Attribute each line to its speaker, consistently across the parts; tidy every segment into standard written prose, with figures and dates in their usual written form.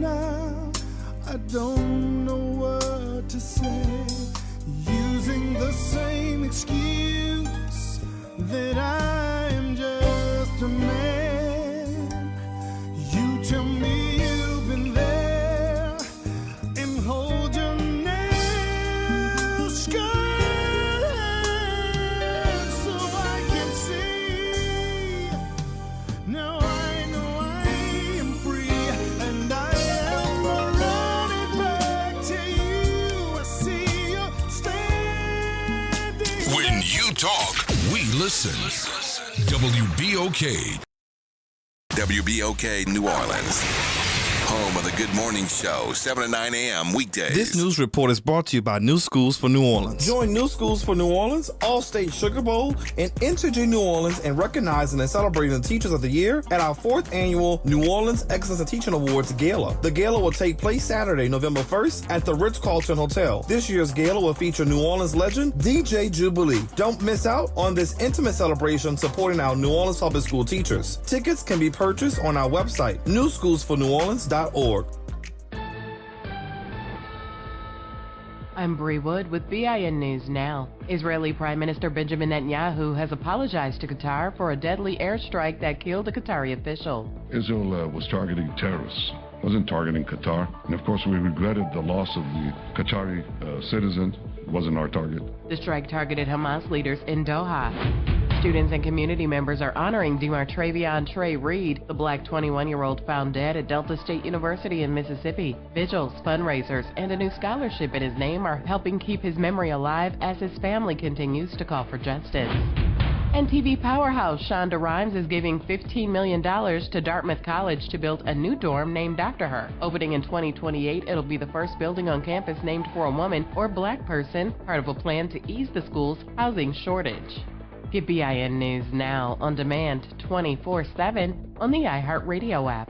Speaker 1: now. I don't know what to say. Using the same excuse that I am just a man. You tell me you've been there and hold your nails scarred so I can see. Now I know I am free and I am running back to you. I see you standing.
Speaker 2: When you talk, we listen. WBOK.
Speaker 3: WBOK New Orleans, home of the Good Morning Show, 7 to 9 a.m. weekdays.
Speaker 4: This news report is brought to you by New Schools for New Orleans.
Speaker 5: Join New Schools for New Orleans, All-State Sugar Bowl, and Entergy New Orleans in recognizing and celebrating the Teachers of the Year at our 4th annual New Orleans Excellence in Teaching Awards Gala. The gala will take place Saturday, November 1st at the Ritz-Carlton Hotel. This year's gala will feature New Orleans legend DJ Jubilee. Don't miss out on this intimate celebration supporting our New Orleans public school teachers. Tickets can be purchased on our website, newschoolsforneworleans.org.
Speaker 6: I'm Bree Wood with BIN News Now. Israeli Prime Minister Benjamin Netanyahu has apologized to Qatar for a deadly airstrike that killed a Qatari official.
Speaker 7: Israel was targeting terrorists, wasn't targeting Qatar. And of course, we regretted the loss of the Qatari citizen. It wasn't our target.
Speaker 6: The strike targeted Hamas leaders in Doha. Students and community members are honoring Demartravion Trey Reed, the black 21-year-old found dead at Delta State University in Mississippi. Vigils, fundraisers, and a new scholarship in his name are helping keep his memory alive as his family continues to call for justice. And TV powerhouse Shonda Rhimes is giving $15 million to Dartmouth College to build a new dorm named after her. Opening in 2028, it'll be the first building on campus named for a woman or black person, part of a plan to ease the school's housing shortage. Get BIN News Now on demand 24/7 on the iHeartRadio app.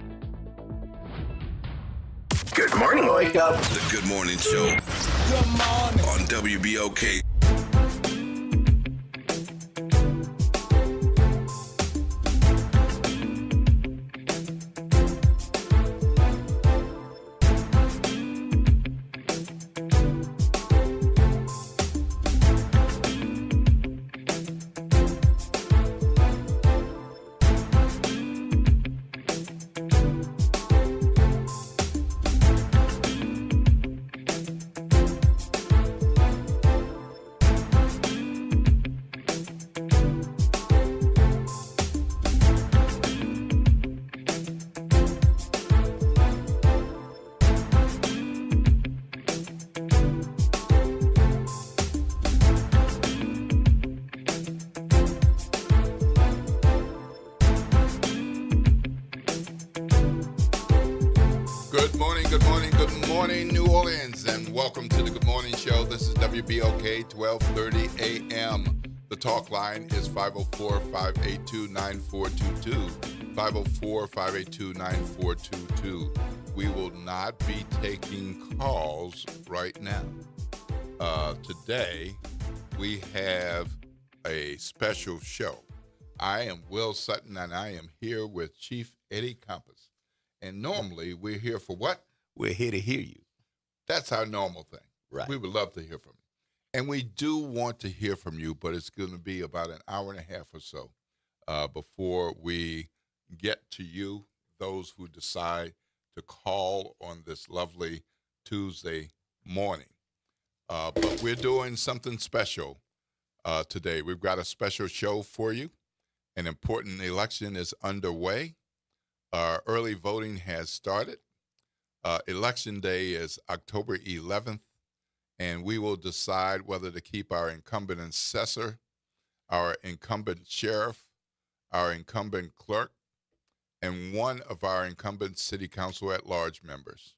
Speaker 3: Good morning, wake up. The Good Morning Show. Good morning. On WBOK.
Speaker 8: Good morning, New Orleans, and welcome to the Good Morning Show. This is WBOK, 1230 a.m. The talk line is 504-582-9422, 504-582-9422. We will not be taking calls right now. Today, we have a special show. I am Will Sutton, and I am here with Chief Eddie Compass. And normally, we're here for what?
Speaker 3: We're here to hear you.
Speaker 8: That's our normal thing.
Speaker 3: Right.
Speaker 8: We would love to hear from you. And we do want to hear from you, but it's going to be about an hour and a half or so before we get to you, those who decide to call on this lovely Tuesday morning. But we're doing something special today. We've got a special show for you. An important election is underway. Early voting has started. Election day is October 11th, and we will decide whether to keep our incumbent assessor, our incumbent sheriff, our incumbent clerk, and one of our incumbent city council at-large members.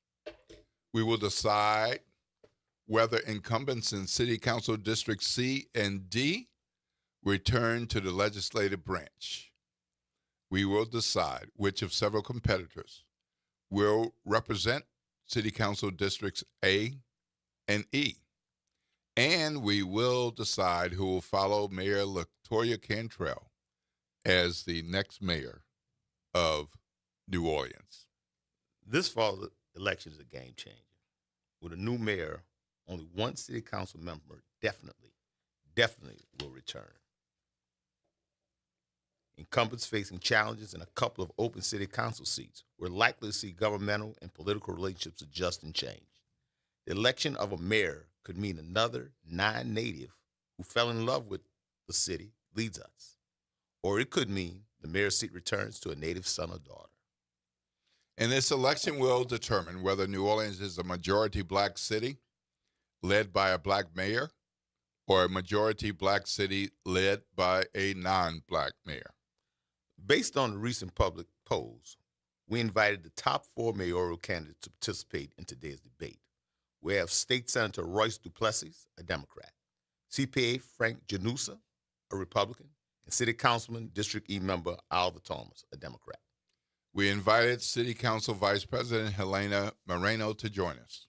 Speaker 8: We will decide whether incumbents in city council districts C and D return to the legislative branch. We will decide which of several competitors will represent city council districts A and E. And we will decide who will follow Mayor LaToya Cantrell as the next mayor of New Orleans.
Speaker 9: This fall, election is a game changer. With a new mayor, only one city council member definitely will return. Incumbents facing challenges in a couple of open city council seats, we're likely to see governmental and political relationships adjust and change. The election of a mayor could mean another non-native who fell in love with the city leads us. Or it could mean the mayor's seat returns to a native son or daughter.
Speaker 8: And this election will determine whether New Orleans is a majority black city led by a black mayor or a majority black city led by a non-black mayor.
Speaker 9: Based on the recent public polls, we invited the top 4 mayoral candidates to participate in today's debate. We have State Senator Royce Duplessis, a Democrat, CPA Frank Janusa, a Republican, and City Councilman District E member Alva Thomas, a Democrat.
Speaker 8: We invited City Council Vice President Helena Moreno to join us.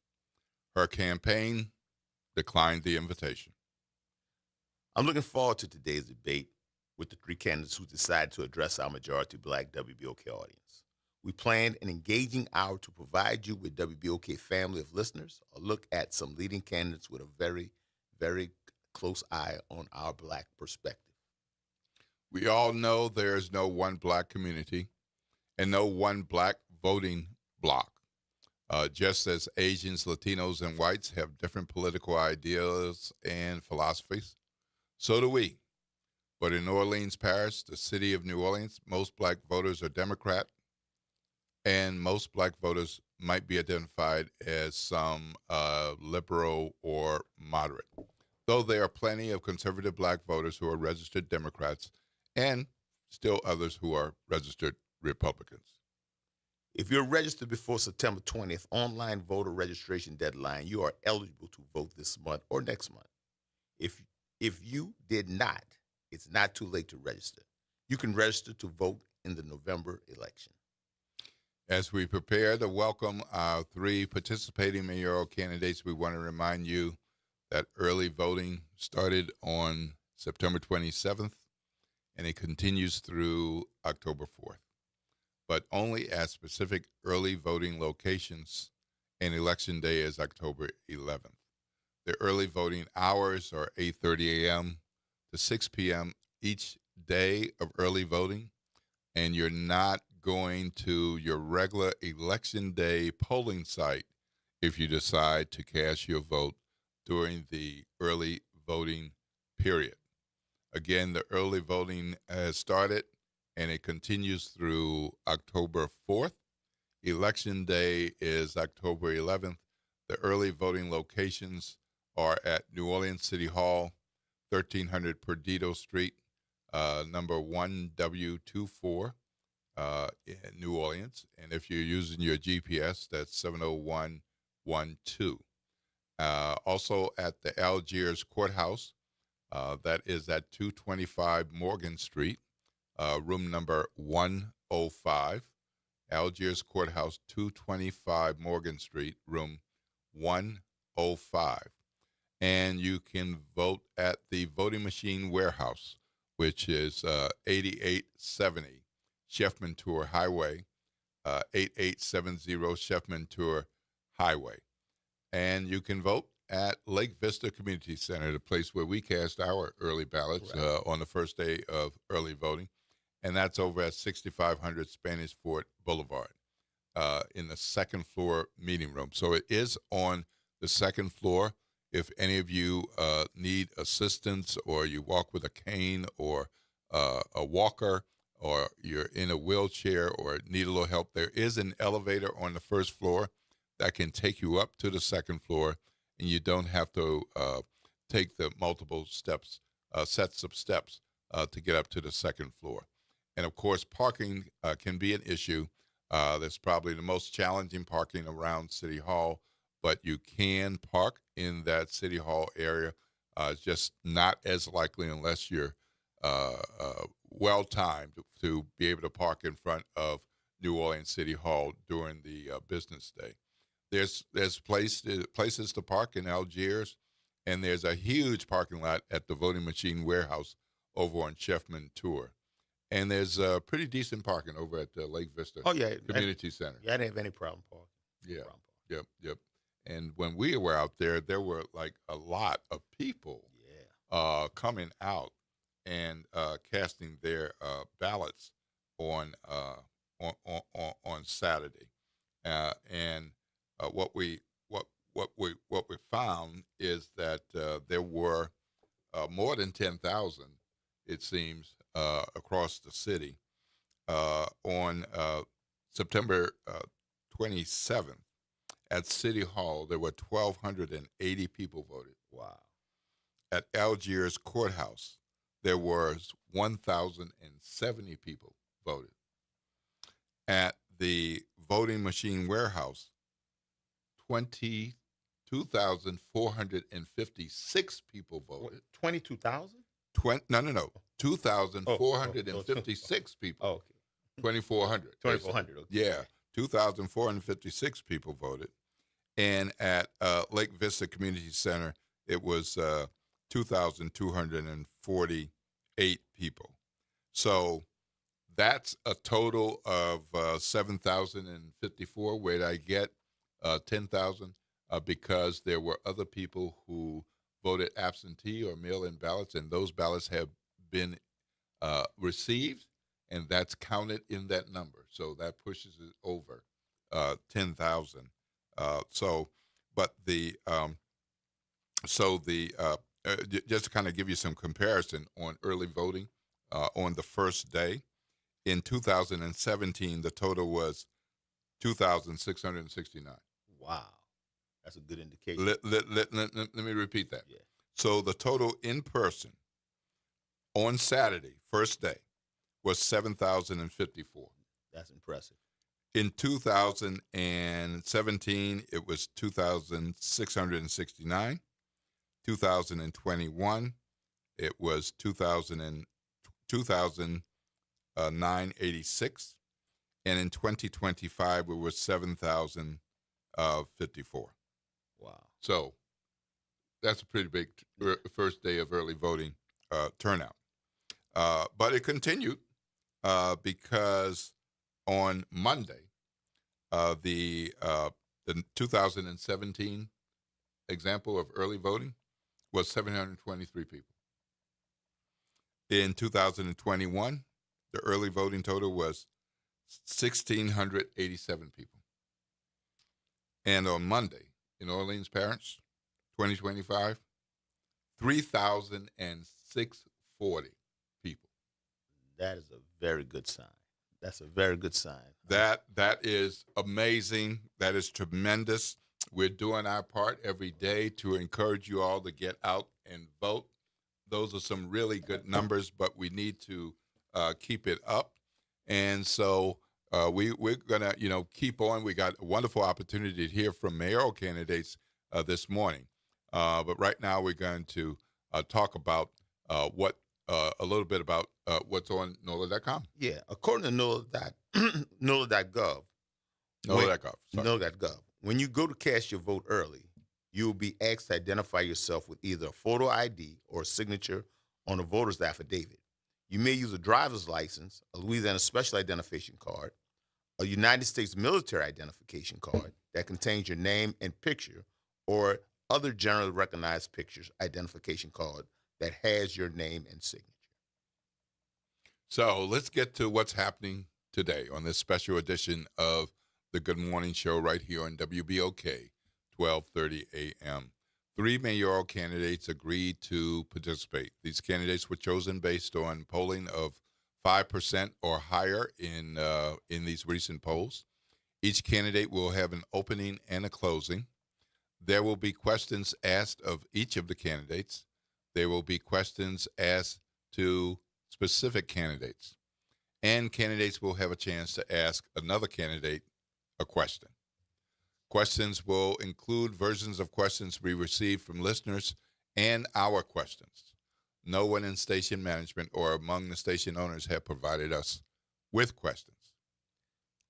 Speaker 8: Her campaign declined the invitation.
Speaker 9: I'm looking forward to today's debate with the 3 candidates who decided to address our majority black WBOK audience. We planned an engaging hour to provide you with WBOK family of listeners a look at some leading candidates with a very, very close eye on our black perspective.
Speaker 8: We all know there is no one black community and no one black voting bloc. Just as Asians, Latinos, and whites have different political ideas and philosophies, so do we. But in New Orleans Parish, the city of New Orleans, most black voters are Democrat, and most black voters might be identified as some liberal or moderate, though there are plenty of conservative black voters who are registered Democrats and still others who are registered Republicans.
Speaker 9: If you're registered before September 20th, online voter registration deadline, you are eligible to vote this month or next month. If you did not, it's not too late to register. You can register to vote in the November election.
Speaker 8: As we prepare to welcome our 3 participating mayoral candidates, we want to remind you that early voting started on September 27th, and it continues through October 4th, but only at specific early voting locations, and Election Day is October 11th. The early voting hours are 8:30 a.m. to 6 p.m. each day of early voting, and you're not going to your regular Election Day polling site if you decide to cast your vote during the early voting period. Again, the early voting has started, and it continues through October 4th. Election Day is October 11th. The early voting locations are at New Orleans City Hall, 1300 Perdido Street, number 1W24 in New Orleans. And if you're using your GPS, that's 70112. Also at the Algiers Courthouse, that is at 225 Morgan Street, room number 105. Algiers Courthouse, 225 Morgan Street, room 105. And you can vote at the Voting Machine Warehouse, which is 8870 Chef Mentor Highway, 8870 Chef Mentor Highway. And you can vote at Lake Vista Community Center, the place where we cast our early ballots on the first day of early voting. And that's over at 6500 Spanish Fort Boulevard in the second floor meeting room. So it is on the second floor. If any of you need assistance, or you walk with a cane or a walker, or you're in a wheelchair or need a little help, there is an elevator on the first floor that can take you up to the second floor, and you don't have to take the multiple steps, sets of steps to get up to the second floor. And of course, parking can be an issue. That's probably the most challenging parking around City Hall, but you can park in that City Hall area. It's just not as likely unless you're well-timed to be able to park in front of New Orleans City Hall during the business day. There's places to park in Algiers, and there's a huge parking lot at the Voting Machine Warehouse over on Chef Mentor. And there's pretty decent parking over at Lake Vista Community Center.
Speaker 9: Yeah, I didn't have any problem parking.
Speaker 8: Yeah.
Speaker 9: Brown Park.
Speaker 8: Yep. And when we were out there were like a lot of people coming out and casting their ballots on Saturday. And what we found is that there were more than 10,000, it seems, across the city on September 27th. At City Hall, there were 1,280 people voted.
Speaker 9: Wow.
Speaker 8: At Algiers Courthouse, there was 1,070 people voted. At the voting machine warehouse, 22,456 people voted.
Speaker 9: 22,000?
Speaker 8: 2,456 people.
Speaker 9: Oh, okay.
Speaker 8: 2,400.
Speaker 9: 2,400. Okay.
Speaker 8: Yeah. 2,456 people voted. And at Lake Vista Community Center, it was 2,248 people. So that's a total of 7,054. Where did I get 10,000? Because there were other people who voted absentee or mail-in ballots, and those ballots have been received, and that's counted in that number. So that pushes it over 10,000. Just to kind of give you some comparison on early voting on the first day, in 2017, the total was 2,669.
Speaker 9: Wow. That's a good indication.
Speaker 8: Let me repeat that.
Speaker 9: Yeah.
Speaker 8: So the total in person on Saturday, first day, was 7,054.
Speaker 9: That's impressive.
Speaker 8: In 2017, it was 2,669. 2021, it was 2,986. And in 2025, it was 7,054.
Speaker 9: Wow.
Speaker 8: So that's a pretty big first day of early voting turnout. But it continued because on Monday, the 2017 example of early voting was 723 people. In 2021, the early voting total was 1,687 people. And on Monday, in Orleans Parish, 2025, 3,640 people.
Speaker 9: That is a very good sign. That's a very good sign.
Speaker 8: That is amazing. That is tremendous. We're doing our part every day to encourage you all to get out and vote. Those are some really good numbers, but we need to keep it up. And so we're going to, keep on. We got a wonderful opportunity to hear from mayoral candidates this morning. But right now we're going to talk about a little bit about what's on NOLA.com.
Speaker 9: Yeah, according to NOLA.gov. NOLA.gov. When you go to cast your vote early, you will be asked to identify yourself with either a photo ID or a signature on a voter's affidavit. You may use a driver's license, a Louisiana Special Identification Card, a United States Military Identification Card that contains your name and picture, or other generally recognized pictures identification card that has your name and signature.
Speaker 8: So let's get to what's happening today on this special edition of the Good Morning Show right here on WBOK, 1230 a.m. 3 mayoral candidates agreed to participate. These candidates were chosen based on polling of 5% or higher in these recent polls. Each candidate will have an opening and a closing. There will be questions asked of each of the candidates. There will be questions asked to specific candidates. And candidates will have a chance to ask another candidate a question. Questions will include versions of questions we received from listeners and our questions. No one in station management or among the station owners have provided us with questions.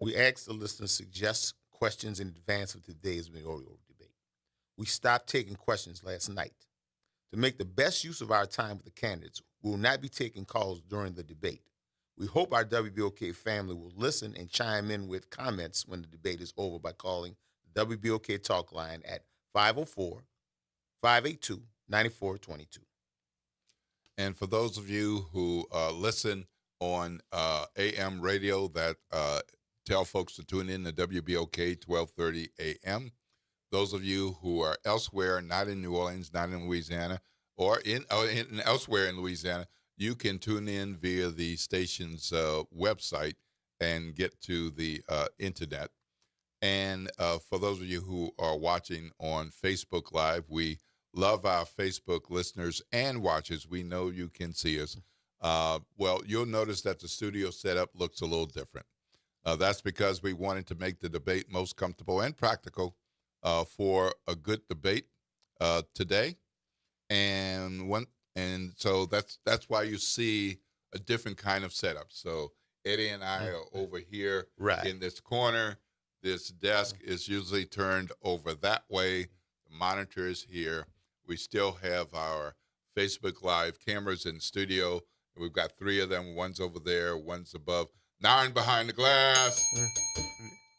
Speaker 9: We asked the listeners to suggest questions in advance of today's mayoral debate. We stopped taking questions last night. To make the best use of our time with the candidates, we will not be taking calls during the debate. We hope our WBOK family will listen and chime in with comments when the debate is over by calling the WBOK Talk line at 504-582-9422.
Speaker 8: And for those of you who listen on AM radio, that tell folks to tune in to WBOK 1230 AM. Those of you who are elsewhere, not in New Orleans, not in Louisiana, or in elsewhere in Louisiana, you can tune in via the station's website and get to the internet. And for those of you who are watching on Facebook Live, we love our Facebook listeners and watchers. We know you can see us. Well, you'll notice that the studio setup looks a little different. That's because we wanted to make the debate most comfortable and practical for a good debate today. And so that's why you see a different kind of setup. So Eddie and I are over here in this corner. This desk is usually turned over that way. The monitor is here. We still have our Facebook Live cameras in studio. We've got 3 of them. One's over there, one's above. Nine behind the glass,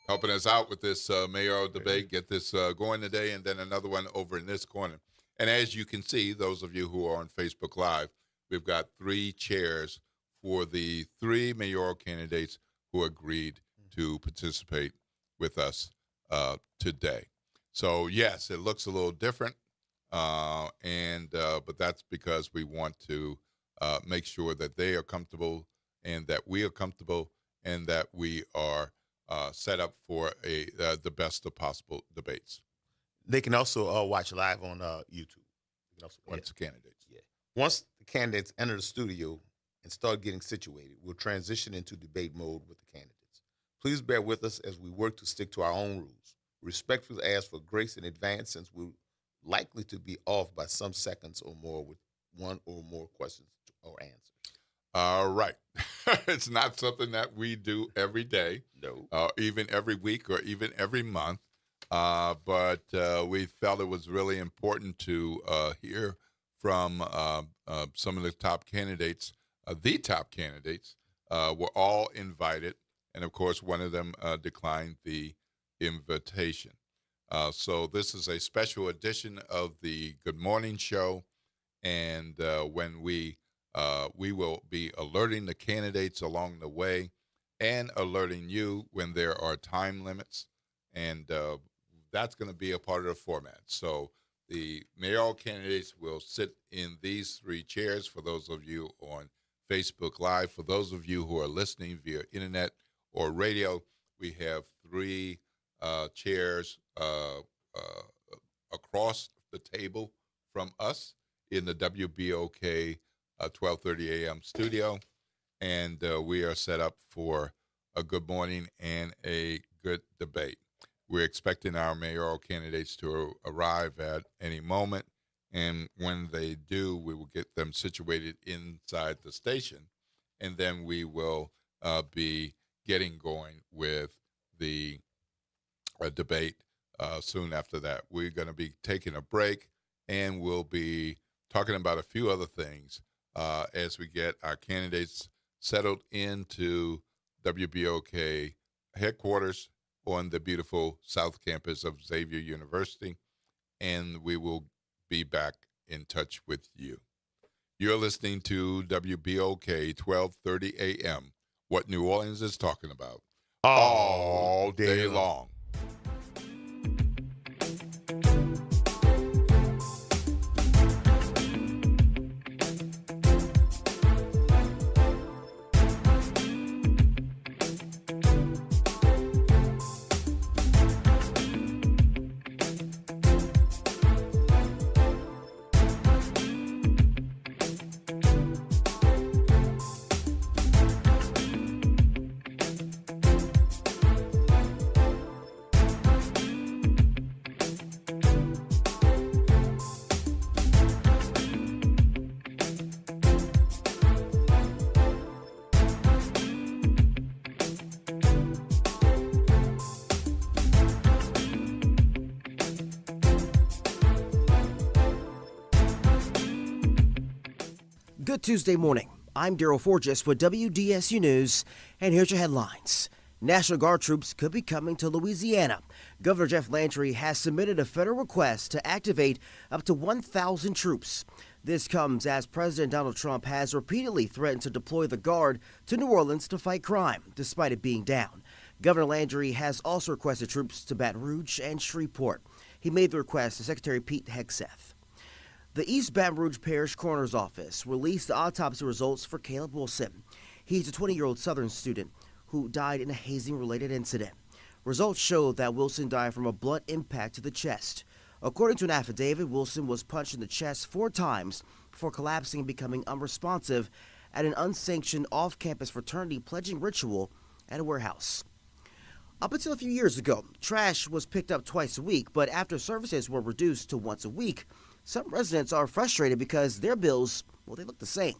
Speaker 8: helping us out with this mayoral debate, get this going today, and then another one over in this corner. And as you can see, those of you who are on Facebook Live, we've got 3 chairs for the 3 mayoral candidates who agreed to participate with us today. So, yes, it looks a little different, but that's because we want to make sure that they are comfortable and that we are comfortable and that we are set up for the best of possible debates.
Speaker 9: They can also watch live on YouTube. They can also,
Speaker 8: Once the candidates.
Speaker 9: Yeah. Once the candidates enter the studio and start getting situated, we'll transition into debate mode with the candidates. Please bear with us as we work to stick to our own rules. Respectfully ask for grace in advance since we're likely to be off by some seconds or more with one or more questions or answers.
Speaker 8: All right. It's not something that we do every day.
Speaker 9: No.
Speaker 8: Even every week or even every month. But we felt it was really important to hear from some of the top candidates. The top candidates were all invited. And, of course, one of them declined the invitation. So this is a special edition of the Good Morning Show. And when we will be alerting the candidates along the way and alerting you when there are time limits. And that's going to be a part of the format. So the mayoral candidates will sit in these 3 chairs for those of you on Facebook Live. For those of you who are listening via internet or radio, we have 3 chairs across the table from us in the WBOK 1230 AM studio. And we are set up for a good morning and a good debate. We're expecting our mayoral candidates to arrive at any moment. And when they do, we will get them situated inside the station. And then we will be getting going with the debate soon after that. We're going to be taking a break, and we'll be talking about a few other things as we get our candidates settled into WBOK headquarters on the beautiful South Campus of Xavier University, and we will be back in touch with you. You're listening to WBOK 1230 AM, what New Orleans is talking about all day long.
Speaker 10: Good Tuesday morning. I'm Daryl Forges with WDSU News, and here's your headlines. National Guard troops could be coming to Louisiana. Governor Jeff Landry has submitted a federal request to activate up to 1,000 troops. This comes as President Donald Trump has repeatedly threatened to deploy the Guard to New Orleans to fight crime, despite it being down. Governor Landry has also requested troops to Baton Rouge and Shreveport. He made the request to Secretary Pete Hegseth. The East Baton Rouge Parish Coroner's Office released the autopsy results for Caleb Wilson. He's a 20-year-old Southern student who died in a hazing-related incident. Results show that Wilson died from a blunt impact to the chest. According to an affidavit, Wilson was punched in the chest 4 times before collapsing and becoming unresponsive at an unsanctioned off-campus fraternity pledging ritual at a warehouse. Up until a few years ago, trash was picked up twice a week, but after services were reduced to once a week, some residents are frustrated because their bills, well, they look the same.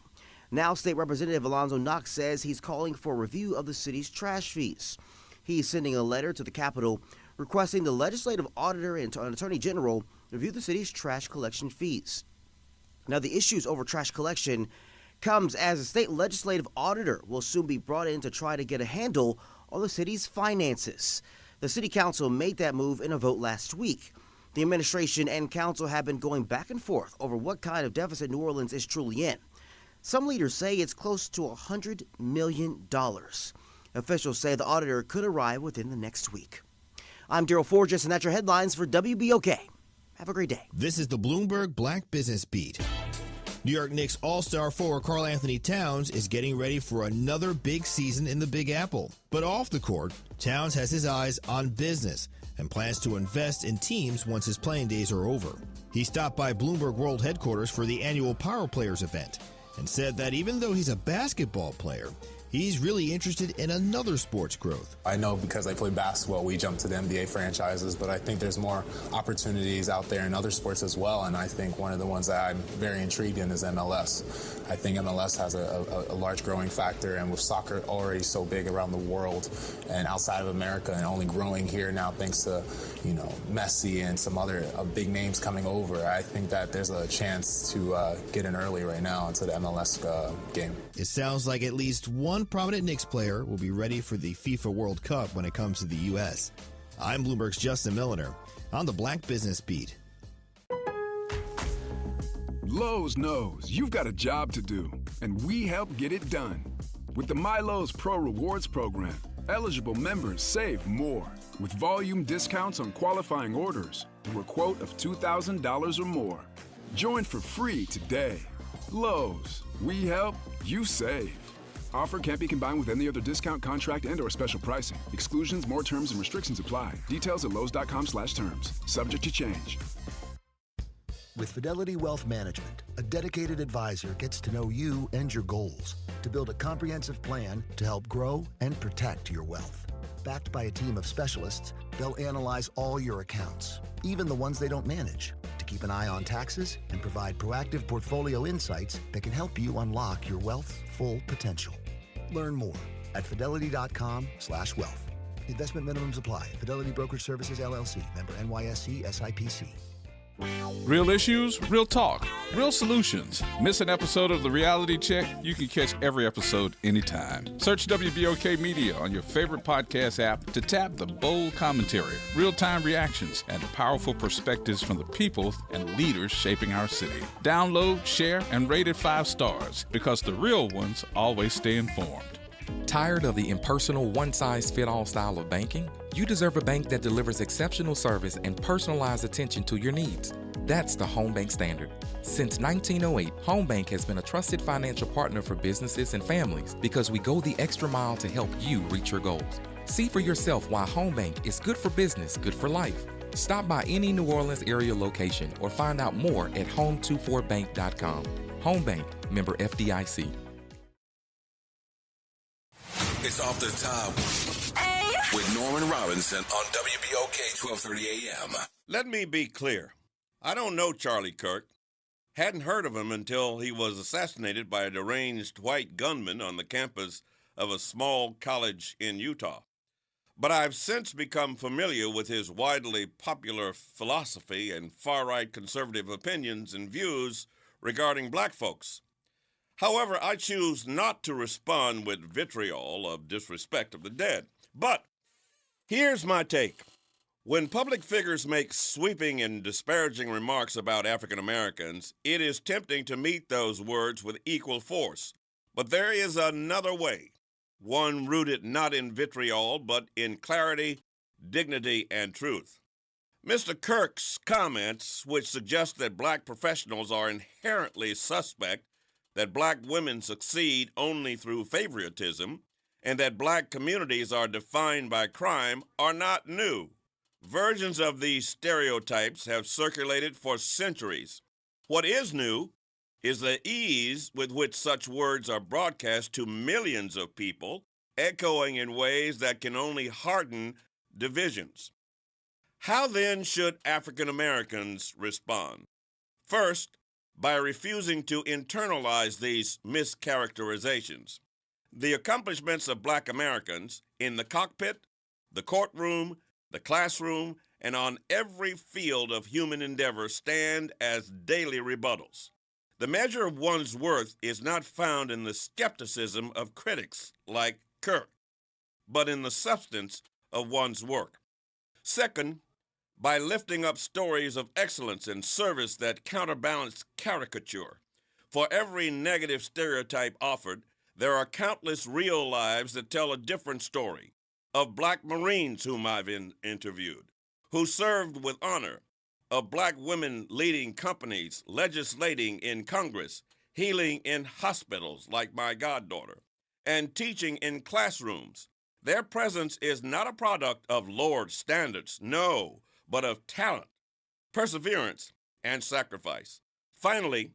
Speaker 10: Now, State Representative Alonzo Knox says he's calling for a review of the city's trash fees. He's sending a letter to the Capitol requesting the legislative auditor and attorney general review the city's trash collection fees. Now, the issues over trash collection comes as the state legislative auditor will soon be brought in to try to get a handle on the city's finances. The city council made that move in a vote last week. The administration and council have been going back and forth over what kind of deficit New Orleans is truly in. Some leaders say it's close to $100 million. Officials say the auditor could arrive within the next week. I'm Daryl Forges, and that's your headlines for WBOK. Have a great day.
Speaker 11: This is the Bloomberg Black Business Beat. New York Knicks All-Star forward Karl Anthony Towns is getting ready for another big season in the Big Apple. But off the court, Towns has his eyes on business and plans to invest in teams once his playing days are over. He stopped by Bloomberg World headquarters for the annual Power Players event and said that even though he's a basketball player, he's really interested in another sport's growth.
Speaker 12: I know because I play basketball, we jump to the NBA franchises, but I think there's more opportunities out there in other sports as well, and I think one of the ones that I'm very intrigued in is MLS. I think MLS has a large growing factor, and with soccer already so big around the world and outside of America and only growing here now thanks to, Messi and some other big names coming over, I think that there's a chance to get in early right now into the MLS game.
Speaker 11: It sounds like at least one prominent Knicks player will be ready for the FIFA World Cup when it comes to the U.S. I'm Bloomberg's Justin Milliner on the Black Business Beat.
Speaker 13: Lowe's knows you've got a job to do, and we help get it done. With the MyLowe's Pro Rewards program, eligible members save more with volume discounts on qualifying orders through a quote of $2,000 or more. Join for free today. Lowe's, we help, you save. Offer can't be combined with any other discount, contract, and/or special pricing. Exclusions, more terms, and restrictions apply. Details at lowes.com/terms. Subject to change.
Speaker 14: With Fidelity Wealth Management, a dedicated advisor gets to know you and your goals to build a comprehensive plan to help grow and protect your wealth. Backed by a team of specialists, they'll analyze all your accounts, even the ones they don't manage, to keep an eye on taxes and provide proactive portfolio insights that can help you unlock your wealth's full potential. Learn more at fidelity.com/wealth. Investment minimums apply. Fidelity Brokerage Services, LLC. Member NYSE SIPC.
Speaker 15: Real issues, real talk, real solutions. Miss an episode of The Reality Check? You can catch every episode anytime. Search WBOK Media on your favorite podcast app to tap the bold commentary, real-time reactions, and powerful perspectives from the people and leaders shaping our city. Download, share, and rate it 5 stars because the real ones always stay informed.
Speaker 16: Tired of the impersonal, one-size-fit-all style of banking? You deserve a bank that delivers exceptional service and personalized attention to your needs. That's the Home Bank Standard. Since 1908, Home Bank has been a trusted financial partner for businesses and families because we go the extra mile to help you reach your goals. See for yourself why Home Bank is good for business, good for life. Stop by any New Orleans area location or find out more at home24bank.com. Home Bank, member FDIC.
Speaker 3: It's Off the Top with Norman Robinson on WBOK 1230 AM.
Speaker 17: Let me be clear. I don't know Charlie Kirk. Hadn't heard of him until he was assassinated by a deranged white gunman on the campus of a small college in Utah. But I've since become familiar with his widely popular philosophy and far-right conservative opinions and views regarding black folks. However, I choose not to respond with vitriol of disrespect of the dead, But here's my take. When public figures make sweeping and disparaging remarks about African Americans, it is tempting to meet those words with equal force. But there is another way, one rooted not in vitriol, but in clarity, dignity, and truth. Mr. Kirk's comments, which suggest that black professionals are inherently suspect, that black women succeed only through favoritism, and that black communities are defined by crime, are not new. Versions of these stereotypes have circulated for centuries. What is new is the ease with which such words are broadcast to millions of people, echoing in ways that can only harden divisions. How then should African Americans respond? First, by refusing to internalize these mischaracterizations. The accomplishments of black Americans in the cockpit, the courtroom, the classroom, and on every field of human endeavor stand as daily rebuttals. The measure of one's worth is not found in the skepticism of critics like Kirk, but in the substance of one's work. Second, by lifting up stories of excellence and service that counterbalance caricature. For every negative stereotype offered, there are countless real lives that tell a different story. Of black Marines whom I've interviewed, who served with honor, of black women leading companies, legislating in Congress, healing in hospitals like my goddaughter, and teaching in classrooms. Their presence is not a product of lowered standards, no, but of talent, perseverance, and sacrifice. Finally,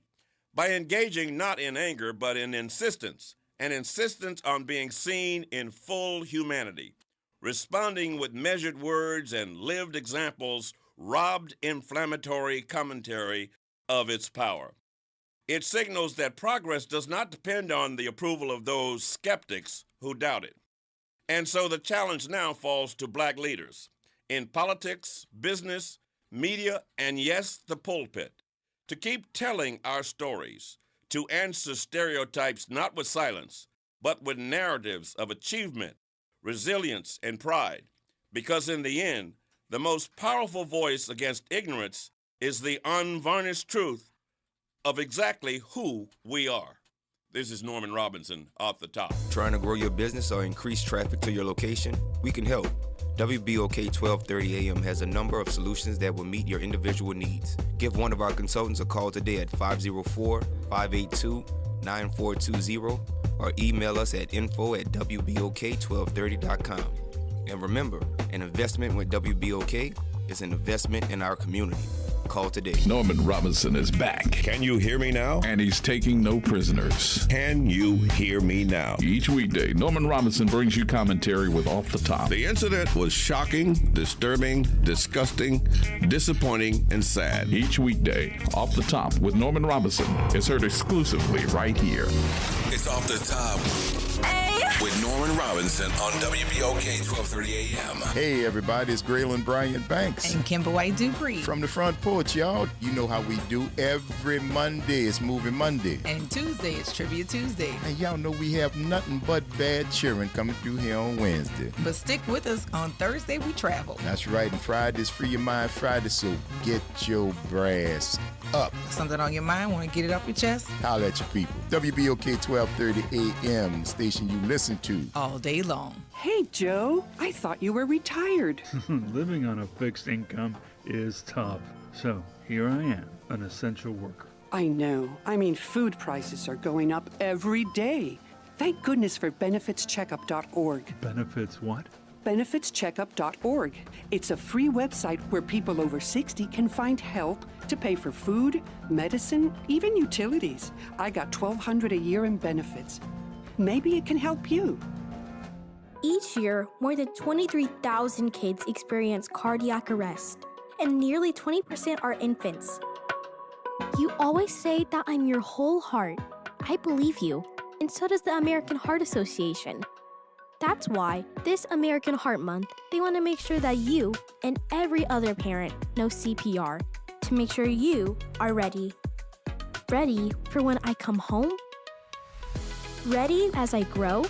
Speaker 17: by engaging not in anger, but in insistence, an insistence on being seen in full humanity, responding with measured words and lived examples, robbed inflammatory commentary of its power. It signals that progress does not depend on the approval of those skeptics who doubt it. And so the challenge now falls to black leaders in politics, business, media, and yes, the pulpit, to keep telling our stories, to answer stereotypes not with silence, but with narratives of achievement, resilience, and pride, because in the end, the most powerful voice against ignorance is the unvarnished truth of exactly who we are. This is Norman Robinson, Off the Top.
Speaker 18: Trying to grow your business or increase traffic to your location? We can help. WBOK 1230 AM has a number of solutions that will meet your individual needs. Give one of our consultants a call today at 504-582-9420 or email us at info@wbok1230.com. And remember, an investment with WBOK is an investment in our community. Call today.
Speaker 15: Norman Robinson is back.
Speaker 3: Can you hear me now?
Speaker 15: And he's taking no prisoners.
Speaker 3: Can you hear me now?
Speaker 15: Each weekday, Norman Robinson brings you commentary with Off the Top.
Speaker 3: The incident was shocking, disturbing, disgusting, disappointing, and sad.
Speaker 15: Each weekday, Off the Top with Norman Robinson is heard exclusively right here.
Speaker 3: It's Off the Top with Norman Robinson on WBOK 1230 AM.
Speaker 19: Hey everybody, it's Graylin Bryant Banks.
Speaker 20: And Kimber White Dupree.
Speaker 19: From the front porch, y'all. You know how we do every Monday. It's Movie Monday.
Speaker 20: And Tuesday is Trivia Tuesday.
Speaker 19: And y'all know we have nothing but bad cheering coming through here on Wednesday.
Speaker 20: But stick with us. On Thursday, we travel.
Speaker 19: That's right. And Friday's Free Your Mind Friday, so get your brass up.
Speaker 20: Something on your mind? Want to get it off your chest?
Speaker 19: Holla at your people. WBOK 1230 AM, the station you listen to
Speaker 20: all day long.
Speaker 21: Hey, Joe, I thought you were retired.
Speaker 22: Living on a fixed income is tough. So here I am, an essential worker.
Speaker 21: I know. I mean, food prices are going up every day. Thank goodness for benefitscheckup.org.
Speaker 22: Benefits what?
Speaker 21: benefitscheckup.org. It's a free website where people over 60 can find help to pay for food, medicine, even utilities. I got $1,200 a year in benefits. Maybe it can help you.
Speaker 23: Each year, more than 23,000 kids experience cardiac arrest, and nearly 20% are infants.
Speaker 24: You always say that I'm your whole heart. I believe you, and so does the American Heart Association. That's why, this American Heart Month, they want to make sure that you and every other parent know CPR to make sure you are ready. Ready for when I come home? Ready as I grow?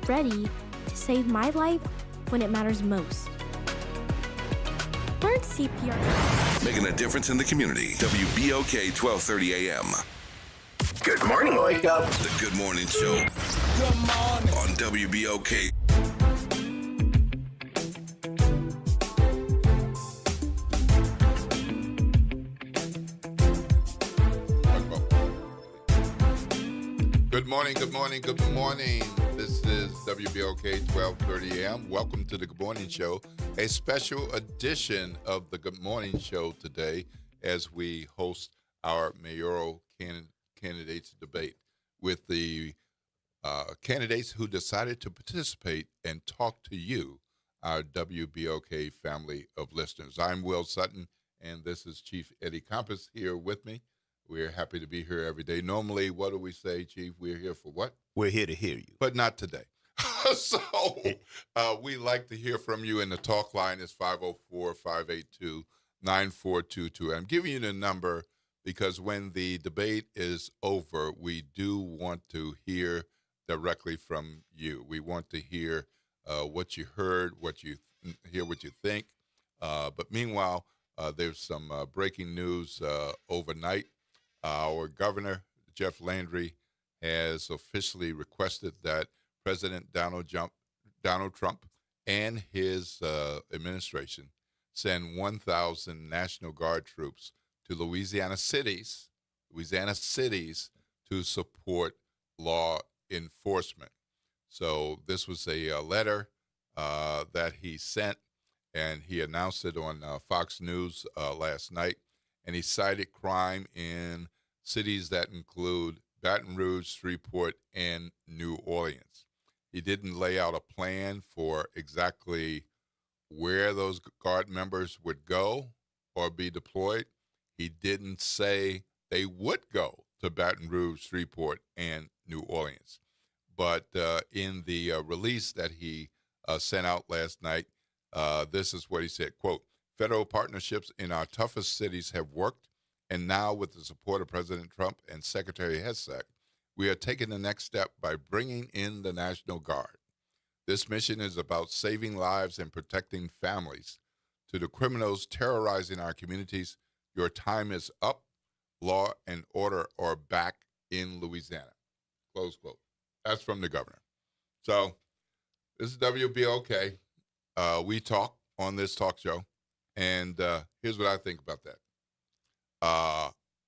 Speaker 24: Ready
Speaker 23: to save my life when it matters most. Learn CPR.
Speaker 3: Making a difference in the community. WBOK 1230 AM.
Speaker 1: Good morning, wake up.
Speaker 3: The Good Morning Show.
Speaker 1: Good morning.
Speaker 3: On WBOK.
Speaker 8: Good morning, good morning, good morning. This is WBOK 1230 AM. Welcome to the Good Morning Show, a special edition of the Good Morning Show today as we host our mayoral candidates debate with the candidates who decided to participate and talk to you, our WBOK family of listeners. I'm Will Sutton, and this is Chief Eddie Compass here with me. We're happy to be here every day. Normally, what do we say, Chief? We're here for what?
Speaker 9: We're here to hear you.
Speaker 8: But not today. So we like to hear from you, and the talk line is 504-582-9422. I'm giving you the number because when the debate is over, we do want to hear directly from you. We want to hear what you heard, what you think. But meanwhile, there's some breaking news overnight. Our governor, Jeff Landry, has officially requested that President Donald Trump and his administration send 1,000 National Guard troops to Louisiana cities to support law enforcement. So this was a letter that he sent, and he announced it on Fox News last night. And he cited crime in cities that include Baton Rouge, Shreveport, and New Orleans. He didn't lay out a plan for exactly where those Guard members would go or be deployed. He didn't say they would go to Baton Rouge, Shreveport, and New Orleans. But in the release that he sent out last night, this is what he said, quote, "Federal partnerships in our toughest cities have worked, and now with the support of President Trump and Secretary Hessek, we are taking the next step by bringing in the National Guard. This mission is about saving lives and protecting families. To the criminals terrorizing our communities, your time is up. Law and order are back in Louisiana." Close quote. That's from the governor. So this is WBOK. We talk on this talk show. And here's what I think about that.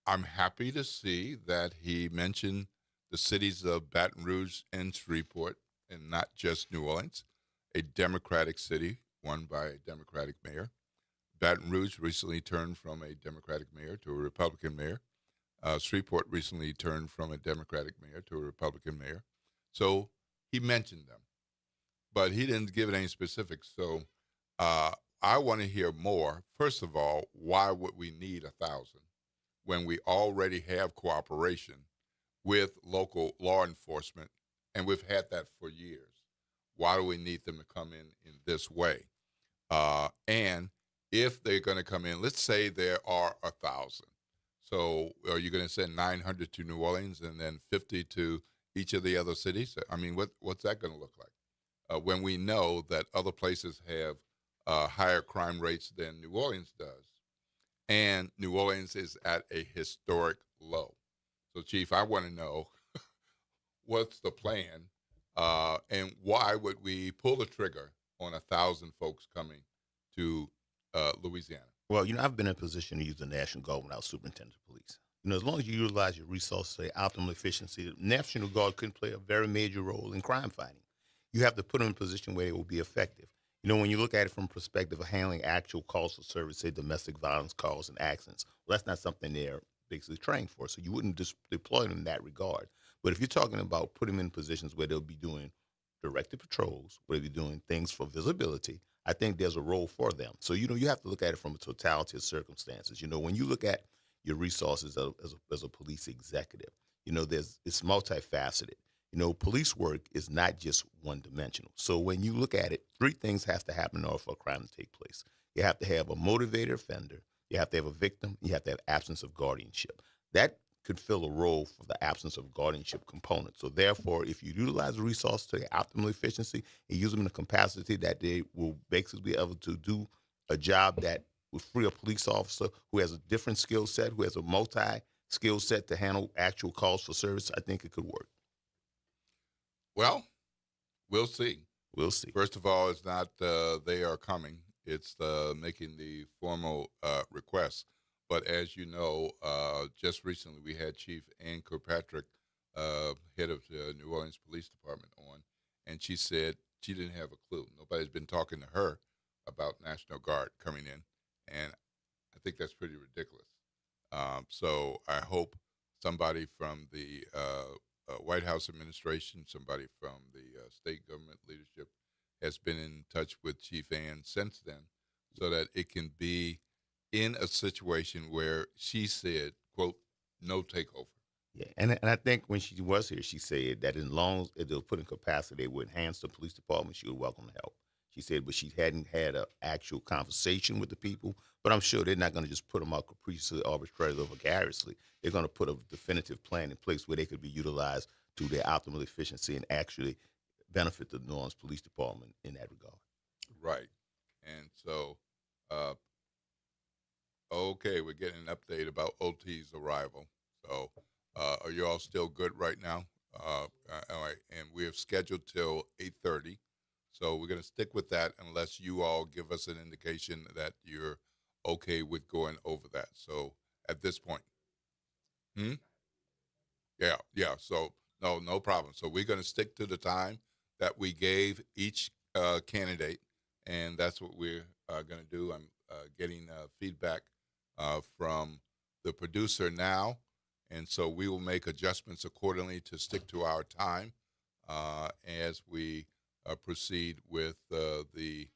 Speaker 8: I'm happy to see that he mentioned the cities of Baton Rouge and Shreveport, and not just New Orleans, a Democratic city run by a Democratic mayor. Baton Rouge recently turned from a Democratic mayor to a Republican mayor. Shreveport recently turned from a Democratic mayor to a Republican mayor. So he mentioned them, but he didn't give it any specifics. So I want to hear more. First of all, why would we need 1,000 when we already have cooperation with local law enforcement, and we've had that for years? Why do we need them to come in this way? And if they're going to come in, let's say there are 1,000. So are you going to send 900 to New Orleans and then 50 to each of the other cities? I mean, what's that going to look like? When we know that other places have higher crime rates than New Orleans does. And New Orleans is at a historic low. So, Chief, I want to know what's the plan and why would we pull the trigger on 1,000 folks coming to Louisiana?
Speaker 9: Well, I've been in a position to use the National Guard when I was superintendent of police. As long as you utilize your resources to optimal efficiency, the National Guard can play a very major role in crime fighting. You have to put them in a position where they will be effective. When you look at it from the perspective of handling actual calls for service, say domestic violence calls and accidents, well, that's not something they're basically trained for. So you wouldn't just deploy them in that regard. But if you're talking about putting them in positions where they'll be doing directed patrols, where they'll be doing things for visibility, I think there's a role for them. So, you have to look at it from a totality of circumstances. When you look at your resources as a police executive, it's multifaceted. Police work is not just one-dimensional. So when you look at it, three things have to happen in order for a crime to take place. You have to have a motivated offender, you have to have a victim, you have to have absence of guardianship. That could fill a role for the absence of guardianship component. So therefore, if you utilize the resources to their optimal efficiency and use them in a capacity that they will basically be able to do a job that will free a police officer who has a different skill set, who has a multi-skill set to handle actual calls for service, I think it could work.
Speaker 8: Well, we'll see.
Speaker 9: We'll see.
Speaker 8: First of all, it's not they are coming. It's making the formal request. But as you know, just recently we had Chief Ann Kirkpatrick, head of the New Orleans Police Department, on, and she said she didn't have a clue. Nobody's been talking to her about National Guard coming in, and I think that's pretty ridiculous. So I hope somebody from the White House administration, somebody from the state government leadership has been in touch with Chief Ann since then, so that it can be in a situation where she said, quote, no takeover.
Speaker 9: Yeah, and I think when she was here, she said that as long as they'll put in capacity, it would enhance the police department, she would welcome the help. She said, but she hadn't had an actual conversation with the people. But I'm sure they're not going to just put them out capriciously, arbitrarily, or vicariously. They're going to put a definitive plan in place where they could be utilized to their optimal efficiency and actually benefit the New Orleans Police Department in that regard.
Speaker 8: Right. And so, okay, we're getting an update about OT's arrival. So are you all still good right now? All right. And we have scheduled till 8:30. So we're going to stick with that unless you all give us an indication that you're okay with going over that. So at this point. Yeah. So no problem. So we're going to stick to the time that we gave each candidate, and that's what we're going to do. I'm getting feedback from the producer now, and so we will make adjustments accordingly to stick to our time as we proceed with the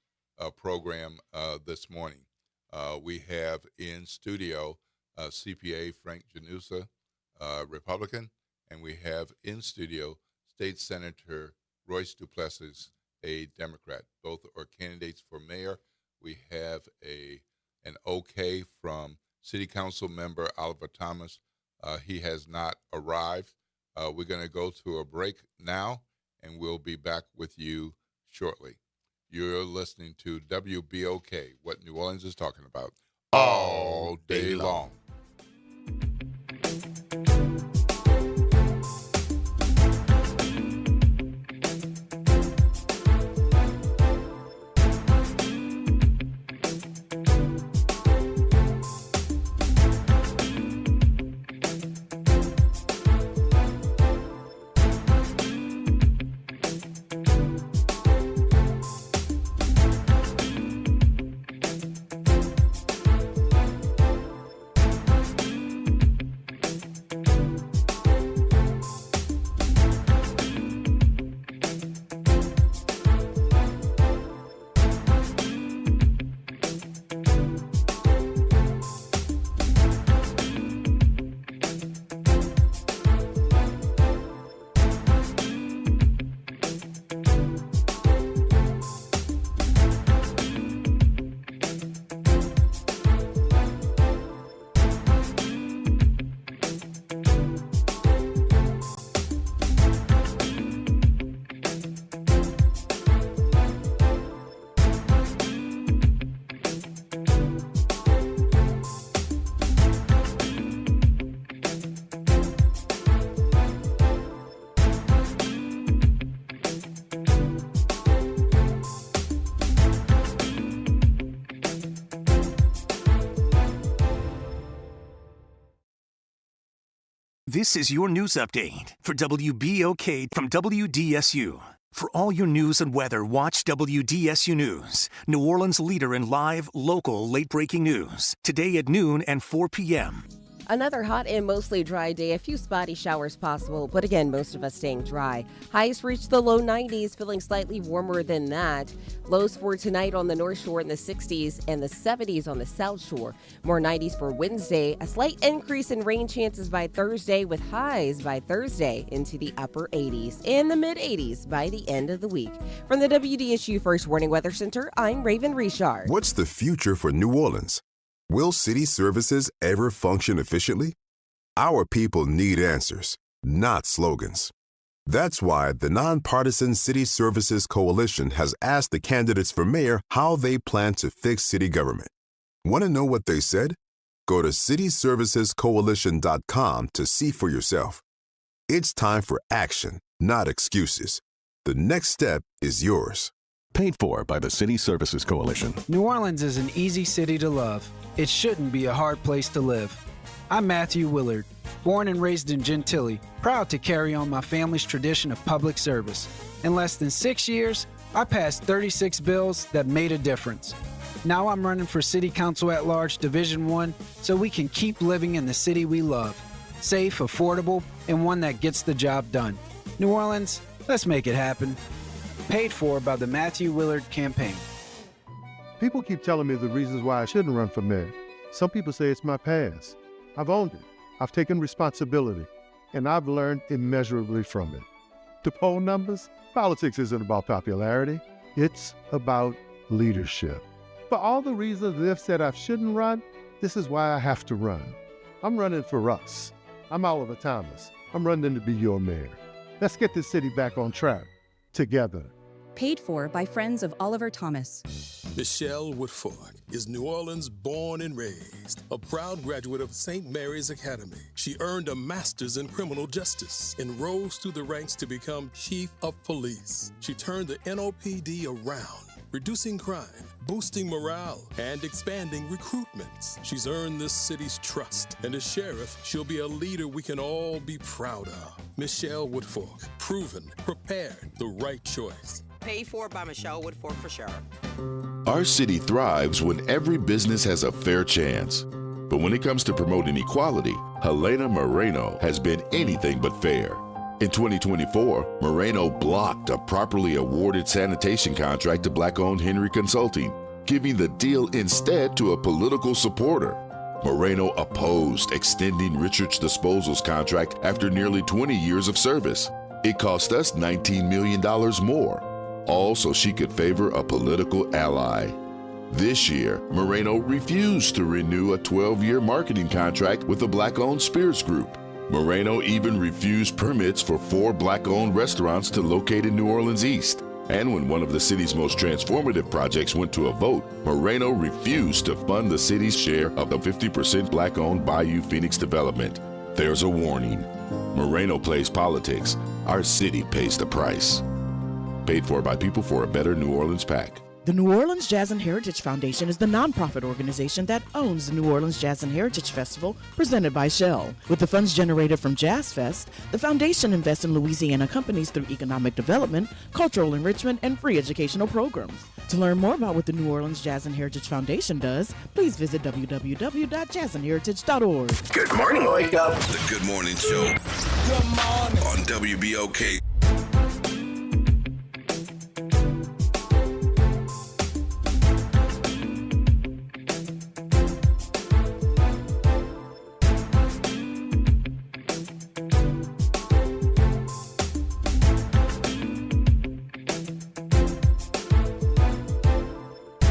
Speaker 8: program this morning. We have in studio CPA Frank Janusa, Republican, and we have in studio State Senator Royce Duplessis, a Democrat. Both are candidates for mayor. We have an okay from City Council member Oliver Thomas. He has not arrived. We're going to go to a break now, and we'll be back with you shortly. You're listening to WBOK, what New Orleans is talking about, all day long.
Speaker 2: This is your news update for WBOK from WDSU. For all your news and weather, watch WDSU News, New Orleans' leader in live, local, late-breaking news. Today at noon and 4 p.m.
Speaker 4: Another hot and mostly dry day. A few spotty showers possible, but again, most of us staying dry. Highs reach the low 90s, feeling slightly warmer than that. Lows for tonight on the North Shore in the 60s and the 70s on the South Shore. More 90s for Wednesday. A slight increase in rain chances by Thursday, with highs by Thursday into the upper 80s and the mid 80s by the end of the week. From the WDSU First Warning Weather Center, I'm Raven Richard.
Speaker 5: What's the future for New Orleans? Will city services ever function efficiently? Our people need answers, not slogans. That's why the Nonpartisan City Services Coalition has asked the candidates for mayor how they plan to fix city government. Want to know what they said? Go to cityservicescoalition.com to see for yourself. It's time for action, not excuses. The next step is yours.
Speaker 6: Paid for by the City Services Coalition.
Speaker 7: New Orleans is an easy city to love. It shouldn't be a hard place to live. I'm Matthew Willard, born and raised in Gentilly, proud to carry on my family's tradition of public service. In less than 6 years, I passed 36 bills that made a difference. Now I'm running for City Council at Large Division 1 so we can keep living in the city we love. Safe, affordable, and one that gets the job done. New Orleans, let's make it happen. Paid for by the Matthew Willard Campaign.
Speaker 10: People keep telling me the reasons why I shouldn't run for mayor. Some people say it's my past. I've owned it. I've taken responsibility, and I've learned immeasurably from it. The poll numbers, politics isn't about popularity. It's about leadership. For all the reasons Liv said I shouldn't run, this is why I have to run. I'm running for us. I'm Oliver Thomas. I'm running to be your mayor. Let's get this city back on track, together.
Speaker 25: Paid for by friends of Oliver Thomas.
Speaker 26: Michelle Woodfork is New Orleans born and raised, a proud graduate of St. Mary's Academy. She earned a master's in criminal justice and rose through the ranks to become chief of police. She turned the NOPD around, reducing crime, boosting morale, and expanding recruitments. She's earned this city's trust, and as sheriff, she'll be a leader we can all be proud of. Michelle Woodfork, proven, prepared, the right choice.
Speaker 27: Paid for by Michelle Woodfork for sheriff.
Speaker 28: Our city thrives when every business has a fair chance. But when it comes to promoting equality, Helena Moreno has been anything but fair. In 2024, Moreno blocked a properly awarded sanitation contract to Black-owned Henry Consulting, giving the deal instead to a political supporter. Moreno opposed extending Richards Disposal's contract after nearly 20 years of service. It cost us $19 million more, all so she could favor a political ally. This year, Moreno refused to renew a 12-year marketing contract with the Black-owned Spirits Group. Moreno even refused permits for 4 Black-owned restaurants to locate in New Orleans East. And when one of the city's most transformative projects went to a vote, Moreno refused to fund the city's share of the 50% Black-owned Bayou Phoenix development. There's a warning. Moreno plays politics. Our city pays the price. Paid for by People for a Better New Orleans PAC.
Speaker 29: The New Orleans Jazz and Heritage Foundation is the nonprofit organization that owns the New Orleans Jazz and Heritage Festival presented by Shell. With the funds generated from Jazz Fest, the foundation invests in Louisiana companies through economic development, cultural enrichment, and free educational programs. To learn more about what the New Orleans Jazz and Heritage Foundation does, please visit www.jazzandheritage.org.
Speaker 3: Good morning, wake up. The Good Morning Show. Good morning. On WBOK.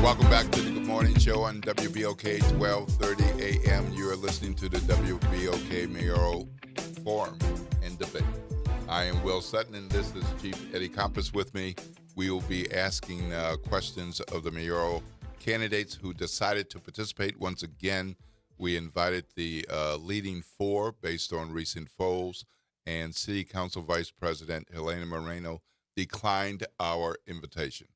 Speaker 8: Welcome back to the Good Morning Show on WBOK 1230 AM. You are listening to the WBOK Mayoral Forum and Debate. I am Will Sutton, and this is Chief Eddie Compass with me. We will be asking questions of the mayoral candidates who decided to participate. Once again, we invited the leading 4 based on recent polls, and City Council Vice President Helena Moreno declined our invitation.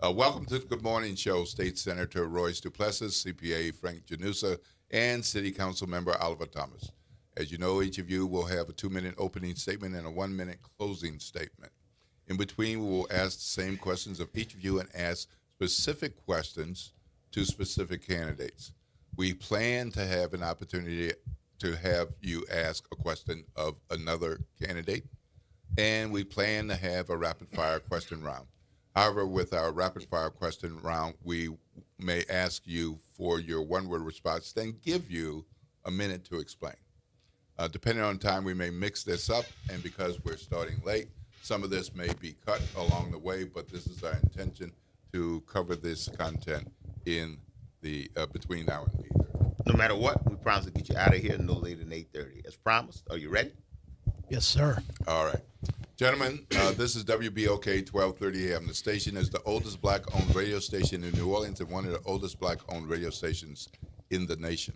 Speaker 8: Welcome to the Good Morning Show, State Senator Royce Duplessis, CPA Frank Janusa, and City Council Member Oliver Thomas. As you know, each of you will have a 2-minute opening statement and a 1-minute closing statement. In between, we will ask the same questions of each of you and ask specific questions to specific candidates. We plan to have an opportunity to have you ask a question of another candidate, and we plan to have a rapid-fire question round. However, with our rapid-fire question round, we may ask you for your one-word response, then give you a minute to explain. Depending on time, we may mix this up, and because we're starting late, some of this may be cut along the way, but this is our intention to cover this content in the between now and later.
Speaker 9: No matter what, we promise to get you out of here no later than 8:30. As promised, are you ready?
Speaker 11: Yes, sir.
Speaker 8: All right. Gentlemen, this is WBOK 1230 AM. The station is the oldest black-owned radio station in New Orleans and one of the oldest black-owned radio stations in the nation.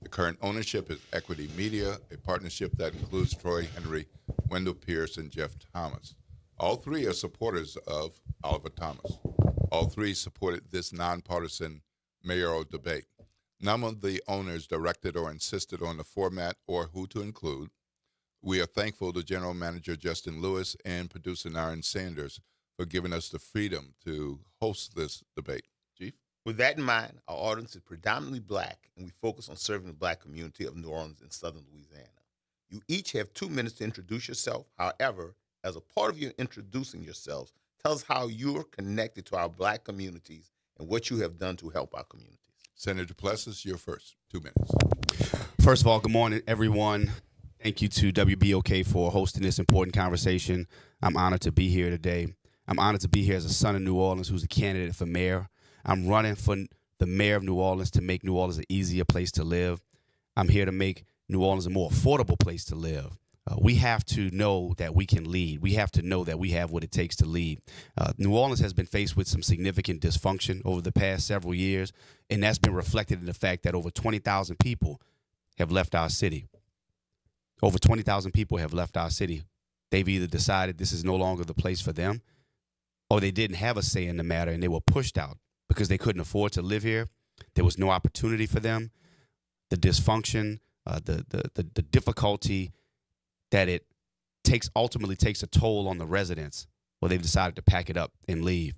Speaker 8: The current ownership is Equity Media, a partnership that includes Troy Henry, Wendell Pierce, and Jeff Thomas. All three are supporters of Oliver Thomas. All three supported this nonpartisan mayoral debate. None of the owners directed or insisted on the format or who to include. We are thankful to General Manager Justin Lewis and producer Naren Sanders for giving us the freedom to host this debate. Chief?
Speaker 9: With that in mind, our audience is predominantly black, and we focus on serving the black community of New Orleans and southern Louisiana. You each have 2 minutes to introduce yourself. However, as a part of your introducing yourselves, tell us how you are connected to our black communities and what you have done to help our communities.
Speaker 8: Senator Plessis, you're first. 2 minutes.
Speaker 12: First of all, good morning, everyone. Thank you to WBOK for hosting this important conversation. I'm honored to be here today. I'm honored to be here as a son of New Orleans who's a candidate for mayor. I'm running for the mayor of New Orleans to make New Orleans an easier place to live. I'm here to make New Orleans a more affordable place to live. We have to know that we can lead. We have to know that we have what it takes to lead. New Orleans has been faced with some significant dysfunction over the past several years, and that's been reflected in the fact that over 20,000 people have left our city. Over 20,000 people have left our city. They've either decided this is no longer the place for them, or they didn't have a say in the matter and they were pushed out because they couldn't afford to live here. There was no opportunity for them. The dysfunction, the difficulty that it ultimately takes a toll on the residents, well, they've decided to pack it up and leave.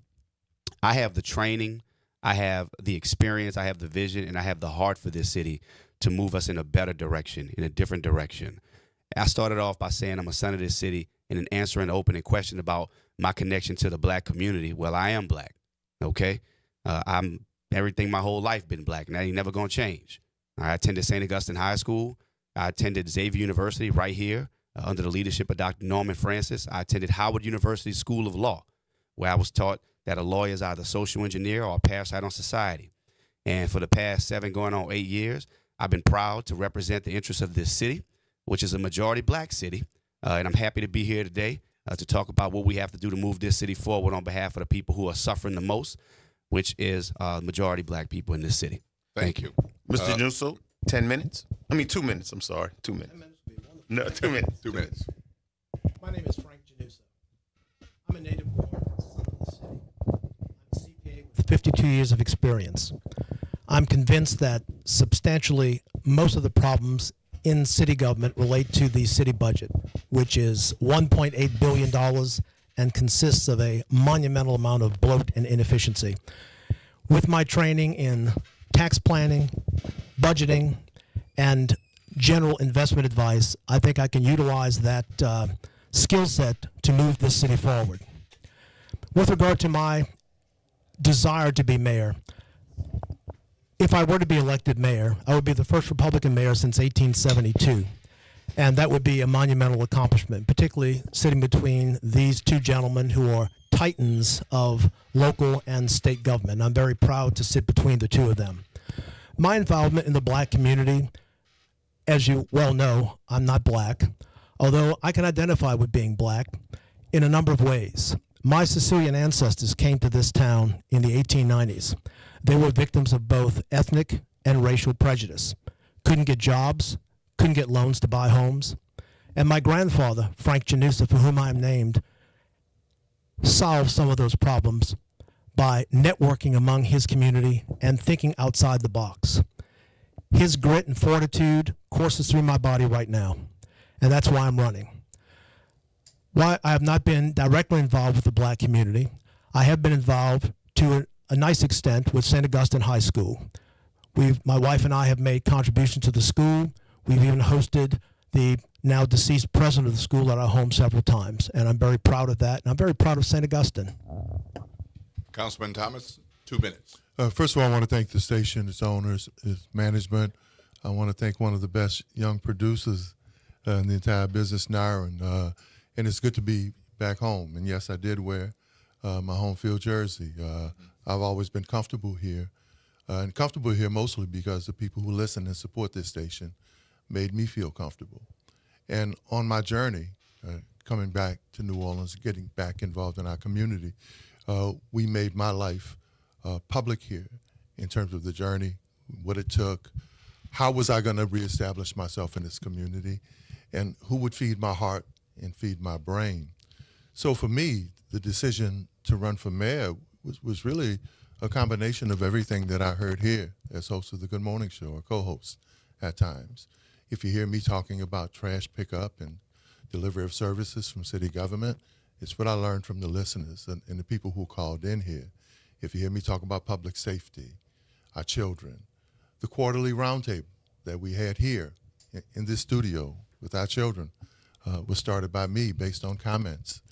Speaker 12: I have the training, I have the experience, I have the vision, and I have the heart for this city to move us in a better direction, in a different direction. I started off by saying I'm a son of this city, and in answering the opening question about my connection to the black community, well, I am black, okay? I'm everything my whole life been black, and that ain't never gonna change. I attended St. Augustine High School. I attended Xavier University right here under the leadership of Dr. Norman Francis. I attended Howard University School of Law, where I was taught that a lawyer is either a social engineer or a parasite on society. And for the past 7 going on 8 years, I've been proud to represent the interests of this city, which is a majority black city. And I'm happy to be here today to talk about what we have to do to move this city forward on behalf of the people who are suffering the most, which is majority black people in this city. Thank you.
Speaker 9: Mr. Newsel, 10 minutes? 2 minutes, I'm sorry. 2 minutes. 10 minutes would be wonderful. No, 2 minutes.
Speaker 8: 2 minutes.
Speaker 11: My name is Frank Janusa. I'm a native born son of the city. I'm a CPA with 52 years of experience. I'm convinced that substantially most of the problems in city government relate to the city budget, which is $1.8 billion and consists of a monumental amount of bloat and inefficiency. With my training in tax planning, budgeting, and general investment advice, I think I can utilize that skill set to move this city forward. With regard to my desire to be mayor, if I were to be elected mayor, I would be the first Republican mayor since 1872. And that would be a monumental accomplishment, particularly sitting between these two gentlemen who are titans of local and state government. I'm very proud to sit between the two of them. My involvement in the black community, as you well know, I'm not black, although I can identify with being black in a number of ways. My Sicilian ancestors came to this town in the 1890s. They were victims of both ethnic and racial prejudice. Couldn't get jobs, couldn't get loans to buy homes. And my grandfather, Frank Janusa, for whom I am named, solved some of those problems by networking among his community and thinking outside the box. His grit and fortitude courses through my body right now, and that's why I'm running. While I have not been directly involved with the black community, I have been involved to a nice extent with St. Augustine High School. My wife and I have made contributions to the school. We've even hosted the now deceased president of the school at our home several times, and I'm very proud of that, and I'm very proud of St. Augustine.
Speaker 8: Councilman Thomas, 2 minutes.
Speaker 10: First of all, I want to thank the station, its owners, its management. I want to thank one of the best young producers in the entire business, Naren. And it's good to be back home. And yes, I did wear my home field jersey. I've always been comfortable here. And comfortable here mostly because the people who listen and support this station made me feel comfortable. And on my journey, coming back to New Orleans, getting back involved in our community, we made my life public here in terms of the journey, what it took, how was I going to reestablish myself in this community, and who would feed my heart and feed my brain. So for me, the decision to run for mayor was really a combination of everything that I heard here as host of the Good Morning Show, or co-host at times. If you hear me talking about trash pickup and delivery of services from city government, it's what I learned from the listeners and the people who called in here. If you hear me talk about public safety, our children, the quarterly roundtable that we had here in this studio with our children was started by me based on comments.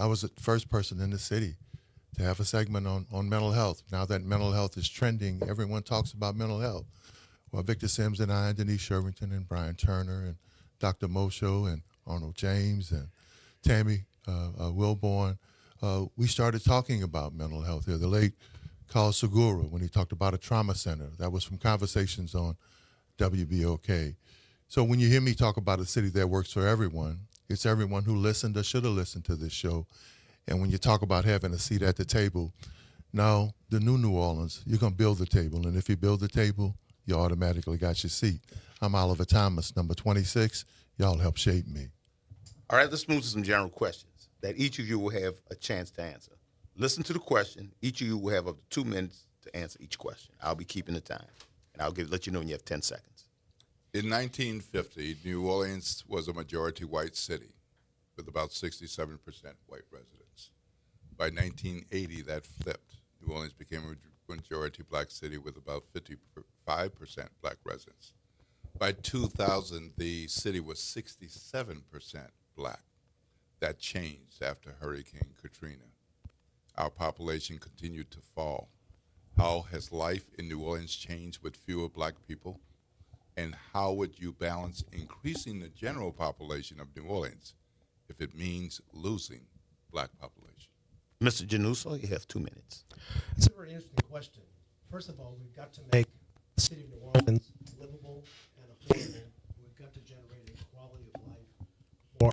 Speaker 10: I was the first person in the city to have a segment on mental health. Now that mental health is trending, everyone talks about mental health. Well, Victor Sims and I, and Denise Sherrington and Brian Turner and Dr. Mosho and Arnold James and Tammy Wilborn, we started talking about mental health here. The late Carl Segura, when he talked about a trauma center, that was from Conversations on WBOK. So when you hear me talk about a city that works for everyone, it's everyone who listened or should have listened to this show. And when you talk about having a seat at the table, now the New Orleans, you're going to build the table. And if you build the table, you automatically got your seat. I'm Oliver Thomas, number 26. Y'all help shape me.
Speaker 9: All right, let's move to some general questions that each of you will have a chance to answer. Listen to the question. Each of you will have up to 2 minutes to answer each question. I'll be keeping the time, and I'll let you know when you have 10 seconds.
Speaker 8: In 1950, New Orleans was a majority white city with about 67% white residents. By 1980, that flipped. New Orleans became a majority black city with about 55% black residents. By 2000, the city was 67% black. That changed after Hurricane Katrina. Our population continued to fall. How has life in New Orleans changed with fewer black people? And how would you balance increasing the general population of New Orleans if it means losing black population?
Speaker 9: Mr. Januso, you have 2 minutes.
Speaker 11: It's a very interesting question. First of all, we've got to make the city of New Orleans livable and affordable. We've got to generate a quality of life for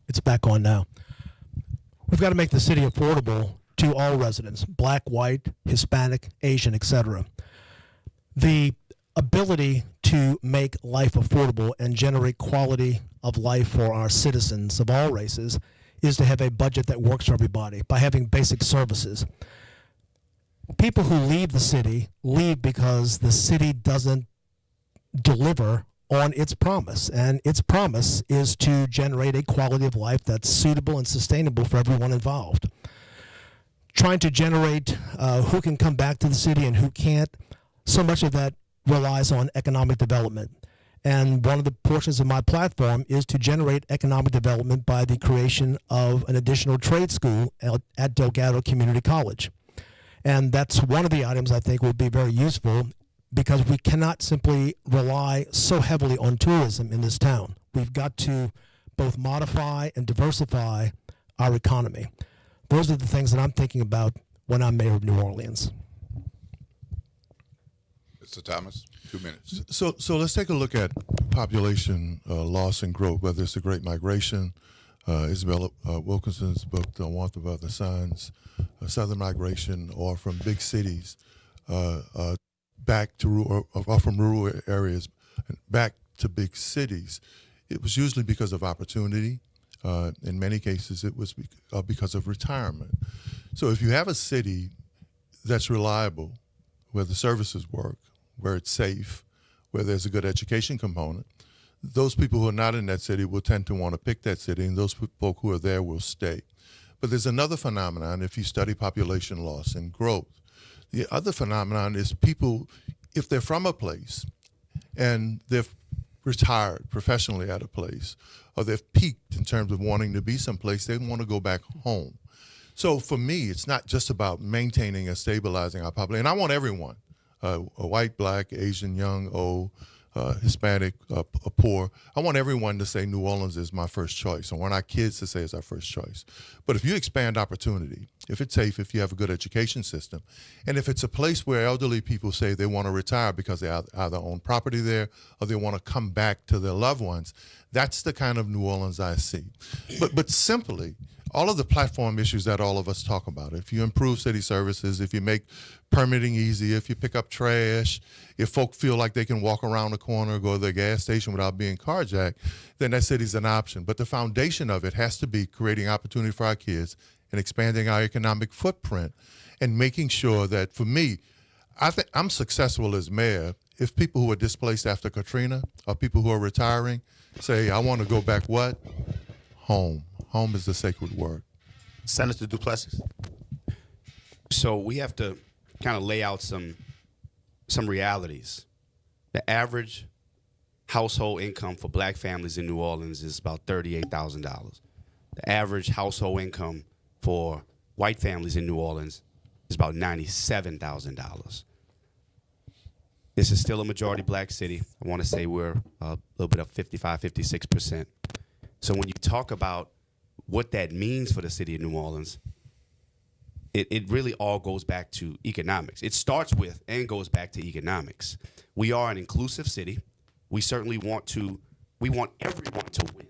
Speaker 11: It's back on now. We've got to make the city affordable to all residents, black, white, Hispanic, Asian, etc. The ability to make life affordable and generate quality of life for our citizens of all races is to have a budget that works for everybody by having basic services. People who leave the city leave because the city doesn't deliver on its promise, and its promise is to generate a quality of life that's suitable and sustainable for everyone involved. Trying to generate who can come back to the city and who can't, so much of that relies on economic development. And one of the portions of my platform is to generate economic development by the creation of an additional trade school at Delgado Community College. And that's one of the items I think would be very useful, because we cannot simply rely so heavily on tourism in this town. We've got to both modify and diversify our economy. Those are the things that I'm thinking about when I'm mayor of New Orleans.
Speaker 8: Mr. Thomas, 2 minutes.
Speaker 10: So let's take a look at population loss and growth, whether it's the Great Migration, Isabella Wilkinson's book, The Warmth of Other Suns, Southern Migration, or from big cities back to or from rural areas back to big cities. It was usually because of opportunity. In many cases, it was because of retirement. So if you have a city that's reliable, where the services work, where it's safe, where there's a good education component, those people who are not in that city will tend to want to pick that city, and those folk who are there will stay. But there's another phenomenon if you study population loss and growth. The other phenomenon is people, if they're from a place and they've retired professionally at a place, or they've peaked in terms of wanting to be someplace, they want to go back home. So for me, it's not just about maintaining and stabilizing our population. And I want everyone, white, black, Asian, young, old, Hispanic, poor. I want everyone to say New Orleans is my first choice. I want our kids to say it's our first choice. But if you expand opportunity, if it's safe, if you have a good education system, and if it's a place where elderly people say they want to retire because they either own property there or they want to come back to their loved ones, that's the kind of New Orleans I see. But simply, all of the platform issues that all of us talk about, if you improve city services, if you make permitting easy, if you pick up trash, if folk feel like they can walk around the corner or go to the gas station without being carjacked, then that city's an option. But the foundation of it has to be creating opportunity for our kids and expanding our economic footprint and making sure that, for me, I think I'm successful as mayor if people who are displaced after Katrina or people who are retiring say, I want to go back what? Home. Home is the sacred word.
Speaker 9: Senator Duplessis.
Speaker 12: So we have to kind of lay out some realities. The average household income for black families in New Orleans is about $38,000. The average household income for white families in New Orleans is about $97,000. This is still a majority black city. I want to say we're a little bit of 55, 56%. So when you talk about what that means for the city of New Orleans, it really all goes back to economics. It starts with and goes back to economics. We are an inclusive city. We certainly want everyone to win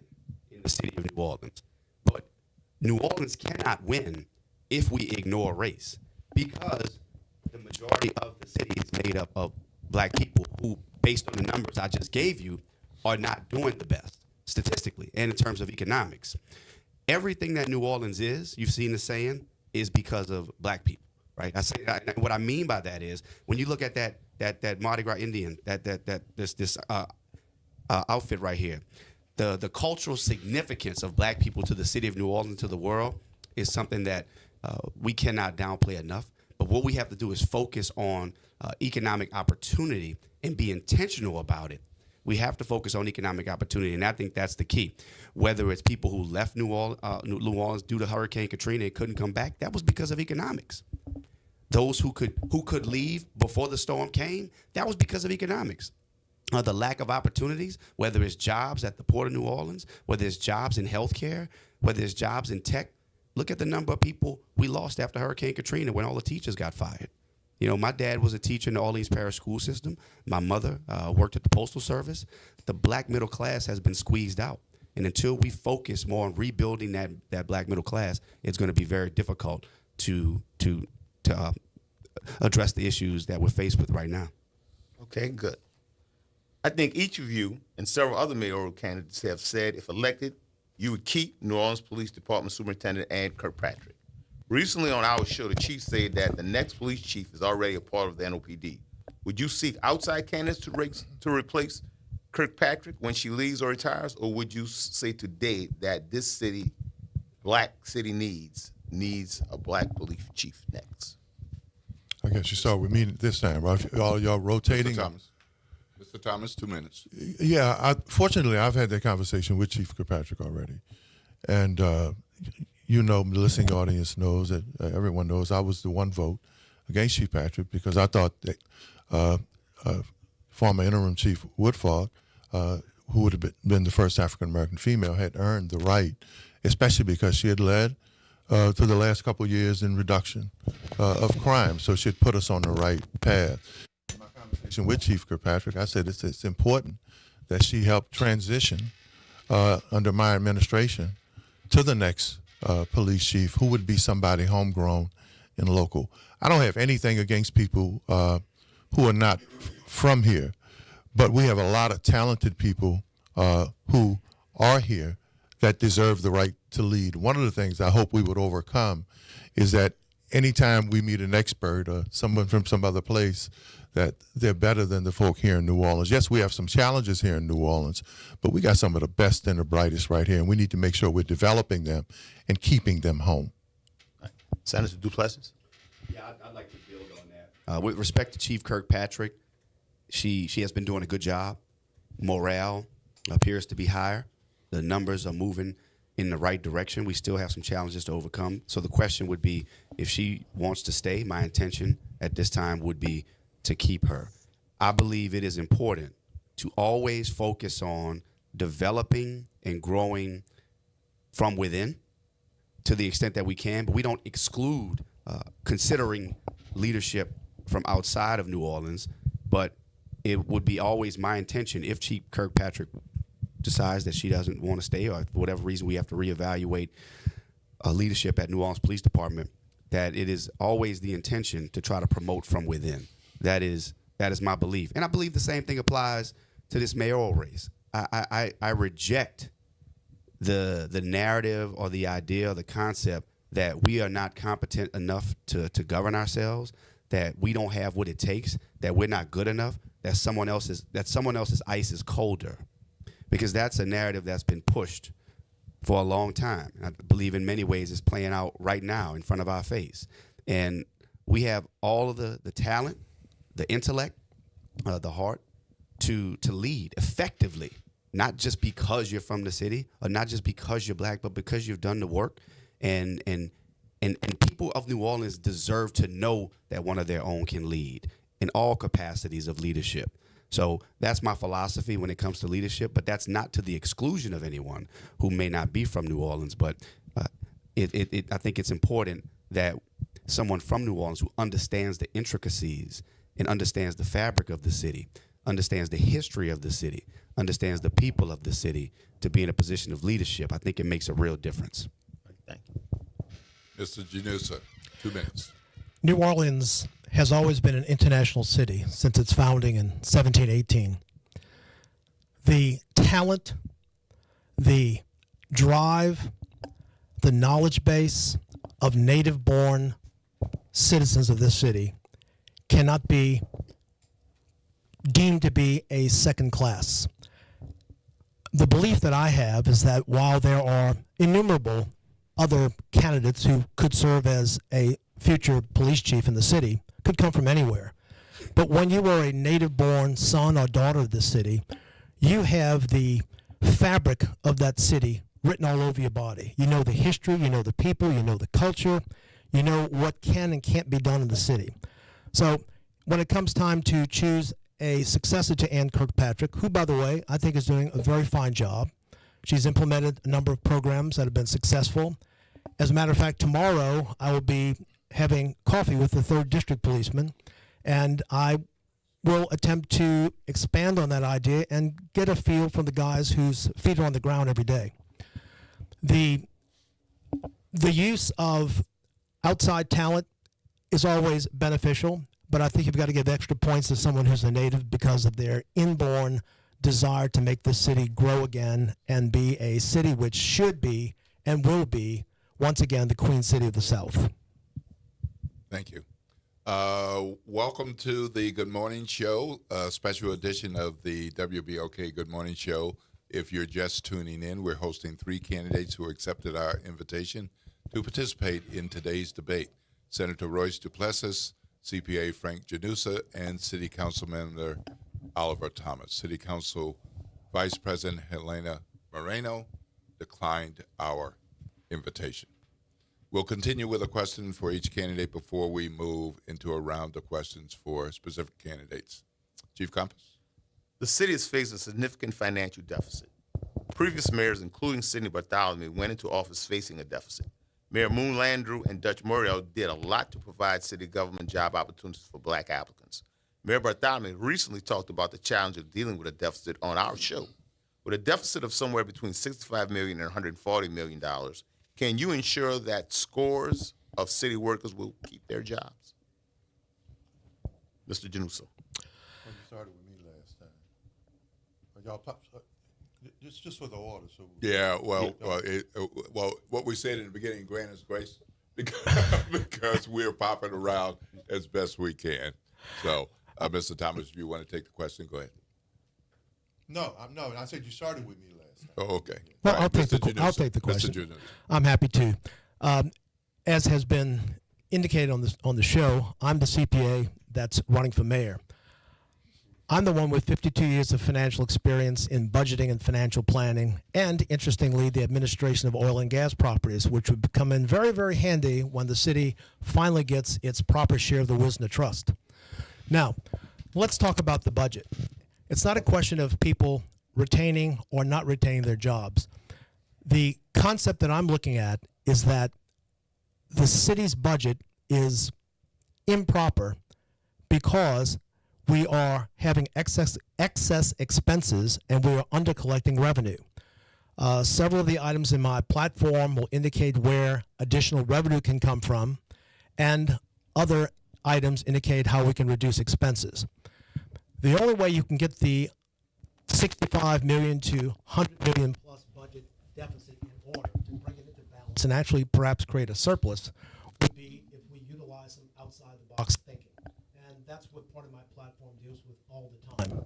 Speaker 12: in the city of New Orleans. But New Orleans cannot win if we ignore race, because the majority of the city is made up of black people who, based on the numbers I just gave you, are not doing the best statistically and in terms of economics. Everything that New Orleans is, you've seen the saying, is because of black people, right? What I mean by that is when you look at that Mardi Gras Indian, this outfit right here, the cultural significance of black people to the city of New Orleans, to the world, is something that we cannot downplay enough. But what we have to do is focus on economic opportunity and be intentional about it. We have to focus on economic opportunity, and I think that's the key. Whether it's people who left New Orleans due to Hurricane Katrina and couldn't come back, that was because of economics. Those who could leave before the storm came, that was because of economics. The lack of opportunities, whether it's jobs at the Port of New Orleans, whether it's jobs in healthcare, whether it's jobs in tech. Look at the number of people we lost after Hurricane Katrina when all the teachers got fired. You know, my dad was a teacher in the Orleans Parish school system. My mother worked at the Postal Service. The black middle class has been squeezed out. And until we focus more on rebuilding that black middle class, it's going to be very difficult to address the issues that we're faced with right now.
Speaker 9: Okay, good. I think each of you and several other mayoral candidates have said if elected, you would keep New Orleans Police Department Superintendent Ann Kirkpatrick. Recently on our show, the chief said that the next police chief is already a part of the NOPD. Would you seek outside candidates to replace Kirkpatrick when she leaves or retires, or would you say today that this city, black city needs a black police chief next?
Speaker 10: I guess you start with me this time, right? All y'all rotating.
Speaker 8: Mr. Thomas, 2 minutes.
Speaker 10: Yeah, fortunately, I've had that conversation with Chief Kirkpatrick already. And you know, the listening audience knows that everyone knows I was the one vote against Chief Patrick because I thought that former interim Chief Woodford, who would have been the first African-American female, had earned the right, especially because she had led to the last couple of years in reduction of crime. So she had put us on the right path. In my conversation with Chief Kirkpatrick, I said it's important that she help transition under my administration to the next police chief, who would be somebody homegrown and local. I don't have anything against people who are not from here, but we have a lot of talented people who are here that deserve the right to lead. One of the things I hope we would overcome is that anytime we meet an expert or someone from some other place, that they're better than the folk here in New Orleans. Yes, we have some challenges here in New Orleans, but we got some of the best and the brightest right here, and we need to make sure we're developing them and keeping them home.
Speaker 9: Senator Duplessis?
Speaker 12: Yeah, I'd like to build on that. With respect to Chief Kirkpatrick, she has been doing a good job. Morale appears to be higher. The numbers are moving in the right direction. We still have some challenges to overcome. So the question would be, if she wants to stay, my intention at this time would be to keep her. I believe it is important to always focus on developing and growing from within to the extent that we can, but we don't exclude considering leadership from outside of New Orleans. But it would be always my intention, if Chief Kirkpatrick decides that she doesn't want to stay, or for whatever reason we have to reevaluate leadership at New Orleans Police Department, that it is always the intention to try to promote from within. That is my belief. And I believe the same thing applies to this mayoral race. I reject the narrative or the idea or the concept that we are not competent enough to govern ourselves, that we don't have what it takes, that we're not good enough, that someone else's ice is colder. Because that's a narrative that's been pushed for a long time. And I believe in many ways it's playing out right now in front of our face. And we have all of the talent, the intellect, the heart to lead effectively, not just because you're from the city or not just because you're black, but because you've done the work. And people of New Orleans deserve to know that one of their own can lead in all capacities of leadership. So that's my philosophy when it comes to leadership, but that's not to the exclusion of anyone who may not be from New Orleans. But I think it's important that someone from New Orleans who understands the intricacies and understands the fabric of the city, understands the history of the city, understands the people of the city, to be in a position of leadership. I think it makes a real difference.
Speaker 9: Thank you.
Speaker 8: Mr. Janusa, 2 minutes.
Speaker 11: New Orleans has always been an international city since its founding in 1718. The talent, the drive, the knowledge base of native-born citizens of this city cannot be deemed to be a second class. The belief that I have is that while there are innumerable other candidates who could serve as a future police chief in the city, could come from anywhere. But when you are a native-born son or daughter of this city, you have the fabric of that city written all over your body. You know the history, you know the people, you know the culture, you know what can and can't be done in the city. So when it comes time to choose a successor to Ann Kirkpatrick, who, by the way, I think is doing a very fine job. She's implemented a number of programs that have been successful. As a matter of fact, tomorrow I will be having coffee with the 3rd District policeman, and I will attempt to expand on that idea and get a feel from the guys whose feet are on the ground every day. The use of outside talent is always beneficial, but I think you've got to give extra points to someone who's a native because of their inborn desire to make this city grow again and be a city which should be and will be, once again, the Queen City of the South.
Speaker 8: Thank you. Welcome to the Good Morning Show, a special edition of the WBOK Good Morning Show. If you're just tuning in, we're hosting 3 candidates who accepted our invitation to participate in today's debate. Senator Royce Duplessis, CPA Frank Janusa, and City Council Member Oliver Thomas. City Council Vice President Helena Moreno declined our invitation. We'll continue with a question for each candidate before we move into a round of questions for specific candidates. Chief Compass.
Speaker 9: The city is facing a significant financial deficit. Previous mayors, including Sidney Bartholomew, went into office facing a deficit. Mayor Moon Landrieu and Dutch Muriel did a lot to provide city government job opportunities for black applicants. Mayor Bartholomew recently talked about the challenge of dealing with a deficit on our show. With a deficit of somewhere between $65 million and $140 million, can you ensure that scores of city workers will keep their jobs? Mr. Janusa.
Speaker 10: When you started with me last time, y'all just for the order. So
Speaker 8: yeah, well, what we said in the beginning, grant us grace, because we're popping around as best we can. So, Mr. Thomas, if you want to take the question, go ahead.
Speaker 10: No, I said you started with me last time.
Speaker 8: Oh, okay.
Speaker 11: Well,
Speaker 8: Right,
Speaker 11: I'll take the question.
Speaker 8: Mr. Janusa.
Speaker 11: I'm happy to. As has been indicated on the show, I'm the CPA that's running for mayor. I'm the one with 52 years of financial experience in budgeting and financial planning, and interestingly, the administration of oil and gas properties, which would come in very, very handy when the city finally gets its proper share of the Wisner Trust. Now, let's talk about the budget. It's not a question of people retaining or not retaining their jobs. The concept that I'm looking at is that the city's budget is improper because we are having excess expenses and we are under collecting revenue. Several of the items in my platform will indicate where additional revenue can come from, and other items indicate how we can reduce expenses. The only way you can get the $65 million to $100 million plus budget deficit in order to bring it into balance and actually perhaps create a surplus would be if we utilize some outside the box thinking. And that's what part of my platform deals with all the time.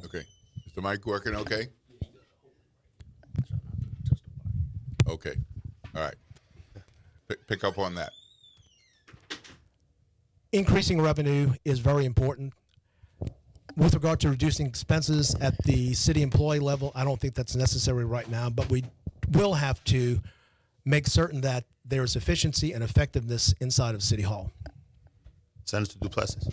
Speaker 8: Okay. Is the mic working okay? Okay. All right. Pick up on that.
Speaker 11: Increasing revenue is very important. With regard to reducing expenses at the city employee level, I don't think that's necessary right now, but we will have to make certain that there is efficiency and effectiveness inside of City Hall.
Speaker 9: Senator Duplessis.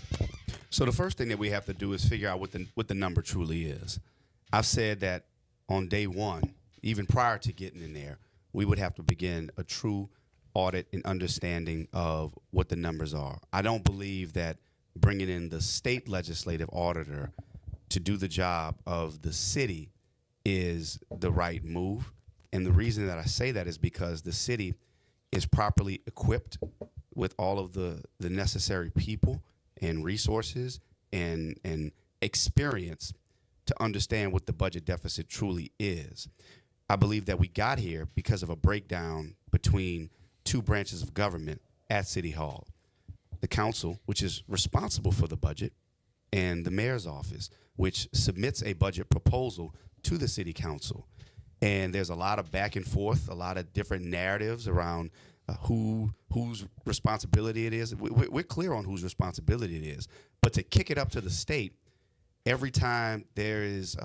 Speaker 12: So the first thing that we have to do is figure out what the number truly is. I've said that on day one, even prior to getting in there, we would have to begin a true audit and understanding of what the numbers are. I don't believe that bringing in the state legislative auditor to do the job of the city is the right move. And the reason that I say that is because the city is properly equipped with all of the necessary people and resources and experience to understand what the budget deficit truly is. I believe that we got here because of a breakdown between two branches of government at City Hall. The council, which is responsible for the budget, and the mayor's office, which submits a budget proposal to the city council. And there's a lot of back and forth, a lot of different narratives around whose responsibility it is. We're clear on whose responsibility it is. But to kick it up to the state, every time there is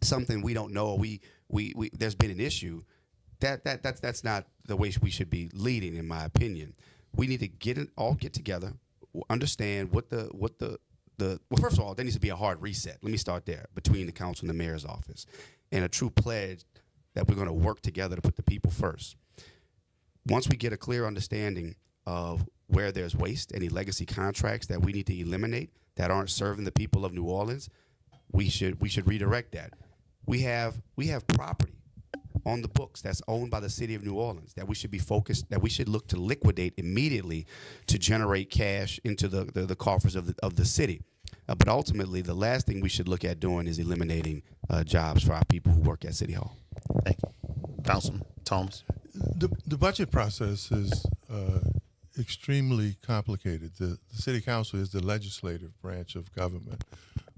Speaker 12: something we don't know, there's been an issue, that's not the way we should be leading, in my opinion. We need to all get together, understand well, first of all, there needs to be a hard reset. Let me start there, between the council and the mayor's office, and a true pledge that we're going to work together to put the people first. Once we get a clear understanding of where there's waste, any legacy contracts that we need to eliminate that aren't serving the people of New Orleans, we should redirect that. We have property on the books that's owned by the city of New Orleans that we should be focused, that we should look to liquidate immediately to generate cash into the coffers of the city. But ultimately, the last thing we should look at doing is eliminating jobs for our people who work at City Hall.
Speaker 9: Thank you. Councilman Thomas.
Speaker 10: The budget process is extremely complicated. The city council is the legislative branch of government.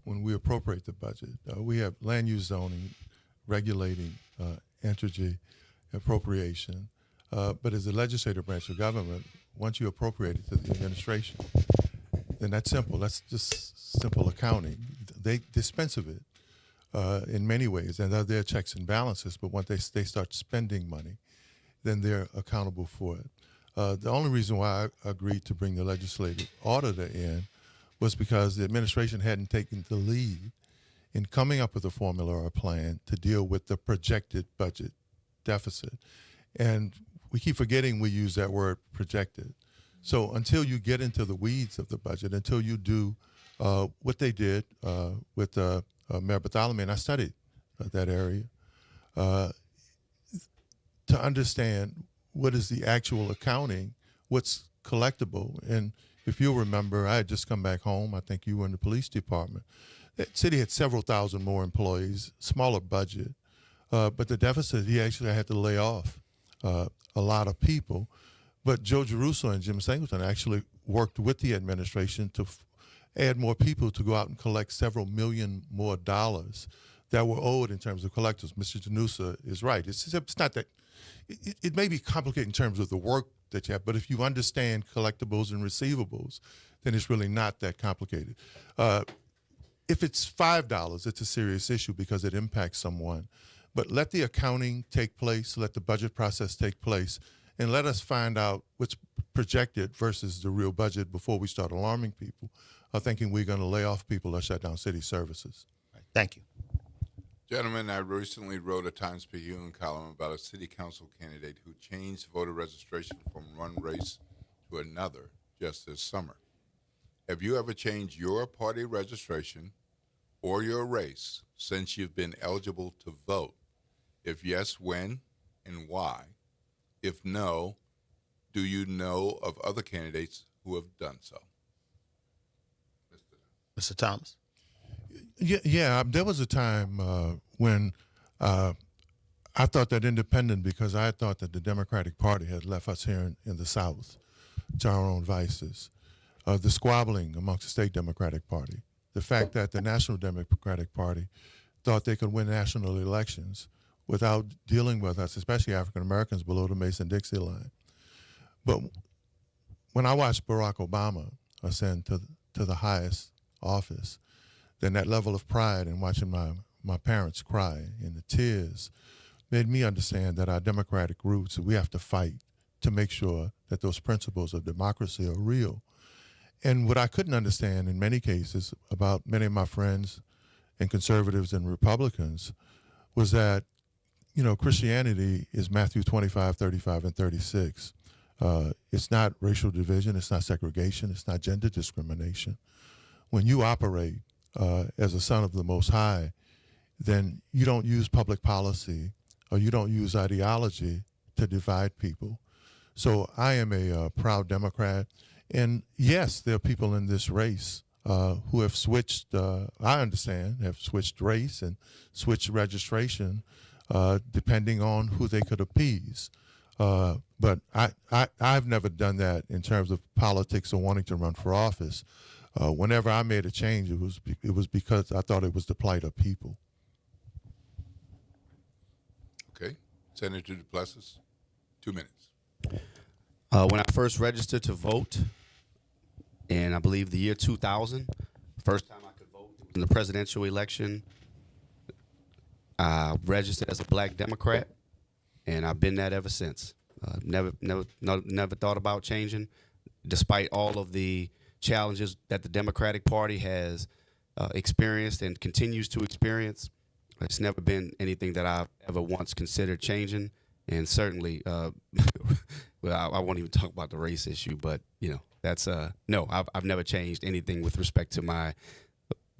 Speaker 10: When we appropriate the budget, we have land use zoning, regulating energy appropriation, but as the legislative branch of government, once you appropriate it to the administration, then that's simple. That's just simple accounting. They dispense of it in many ways, and they're checks and balances, but once they start spending money, then they're accountable for it. The only reason why I agreed to bring the legislative auditor in was because the administration hadn't taken the lead in coming up with a formula or a plan to deal with the projected budget deficit. And we keep forgetting we use that word projected. So until you get into the weeds of the budget, until you do what they did with Mayor Bartholomew, and I studied that area, to understand what is the actual accounting, what's collectible. And if you'll remember, I had just come back home. I think you were in the police department. The city had several thousand more employees, smaller budget, but the deficit, he actually had to lay off a lot of people. But Joe Giarrusso and Jim Singleton actually worked with the administration to add more people to go out and collect several million more dollars that were owed in terms of collectors. Mr. Janusa is right. It's not that, it may be complicated in terms of the work that you have, but if you understand collectibles and receivables, then it's really not that complicated. If it's $5, it's a serious issue because it impacts someone. But let the accounting take place, let the budget process take place, and let us find out what's projected versus the real budget before we start alarming people thinking we're going to lay off people or shut down city services.
Speaker 9: Thank you.
Speaker 8: Gentlemen, I recently wrote a Times-Picayune column about a city council candidate who changed voter registration from one race to another just this summer. Have you ever changed your party registration or your race since you've been eligible to vote? If yes, when and why? If no, do you know of other candidates who have done so?
Speaker 9: Mr. Thomas?
Speaker 10: Yeah, there was a time when I thought that independent, because I thought that the Democratic Party had left us here in the South to our own vices. The squabbling amongst the state Democratic Party, the fact that the National Democratic Party thought they could win national elections without dealing with us, especially African Americans, below the Mason-Dixie line. But when I watched Barack Obama ascend to the highest office, then that level of pride in watching my parents cry and the tears made me understand that our democratic roots, we have to fight to make sure that those principles of democracy are real. And what I couldn't understand in many cases about many of my friends and conservatives and Republicans was that, Christianity is Matthew 25, 35, and 36. It's not racial division. It's not segregation. It's not gender discrimination. When you operate as a son of the Most High, then you don't use public policy or you don't use ideology to divide people. So I am a proud Democrat. And yes, there are people in this race who have switched, I understand, have switched race and switched registration depending on who they could appease. But I've never done that in terms of politics or wanting to run for office. Whenever I made a change, it was because I thought it was the plight of people.
Speaker 8: Okay. Senator Duplessis, 2 minutes.
Speaker 12: When I first registered to vote in, I believe, the year 2000, first time I could vote in the presidential election, I registered as a black Democrat, and I've been that ever since. Never thought about changing, despite all of the challenges that the Democratic Party has experienced and continues to experience. It's never been anything that I've ever once considered changing, and certainly, well, I won't even talk about the race issue, but that's no, I've never changed anything with respect to my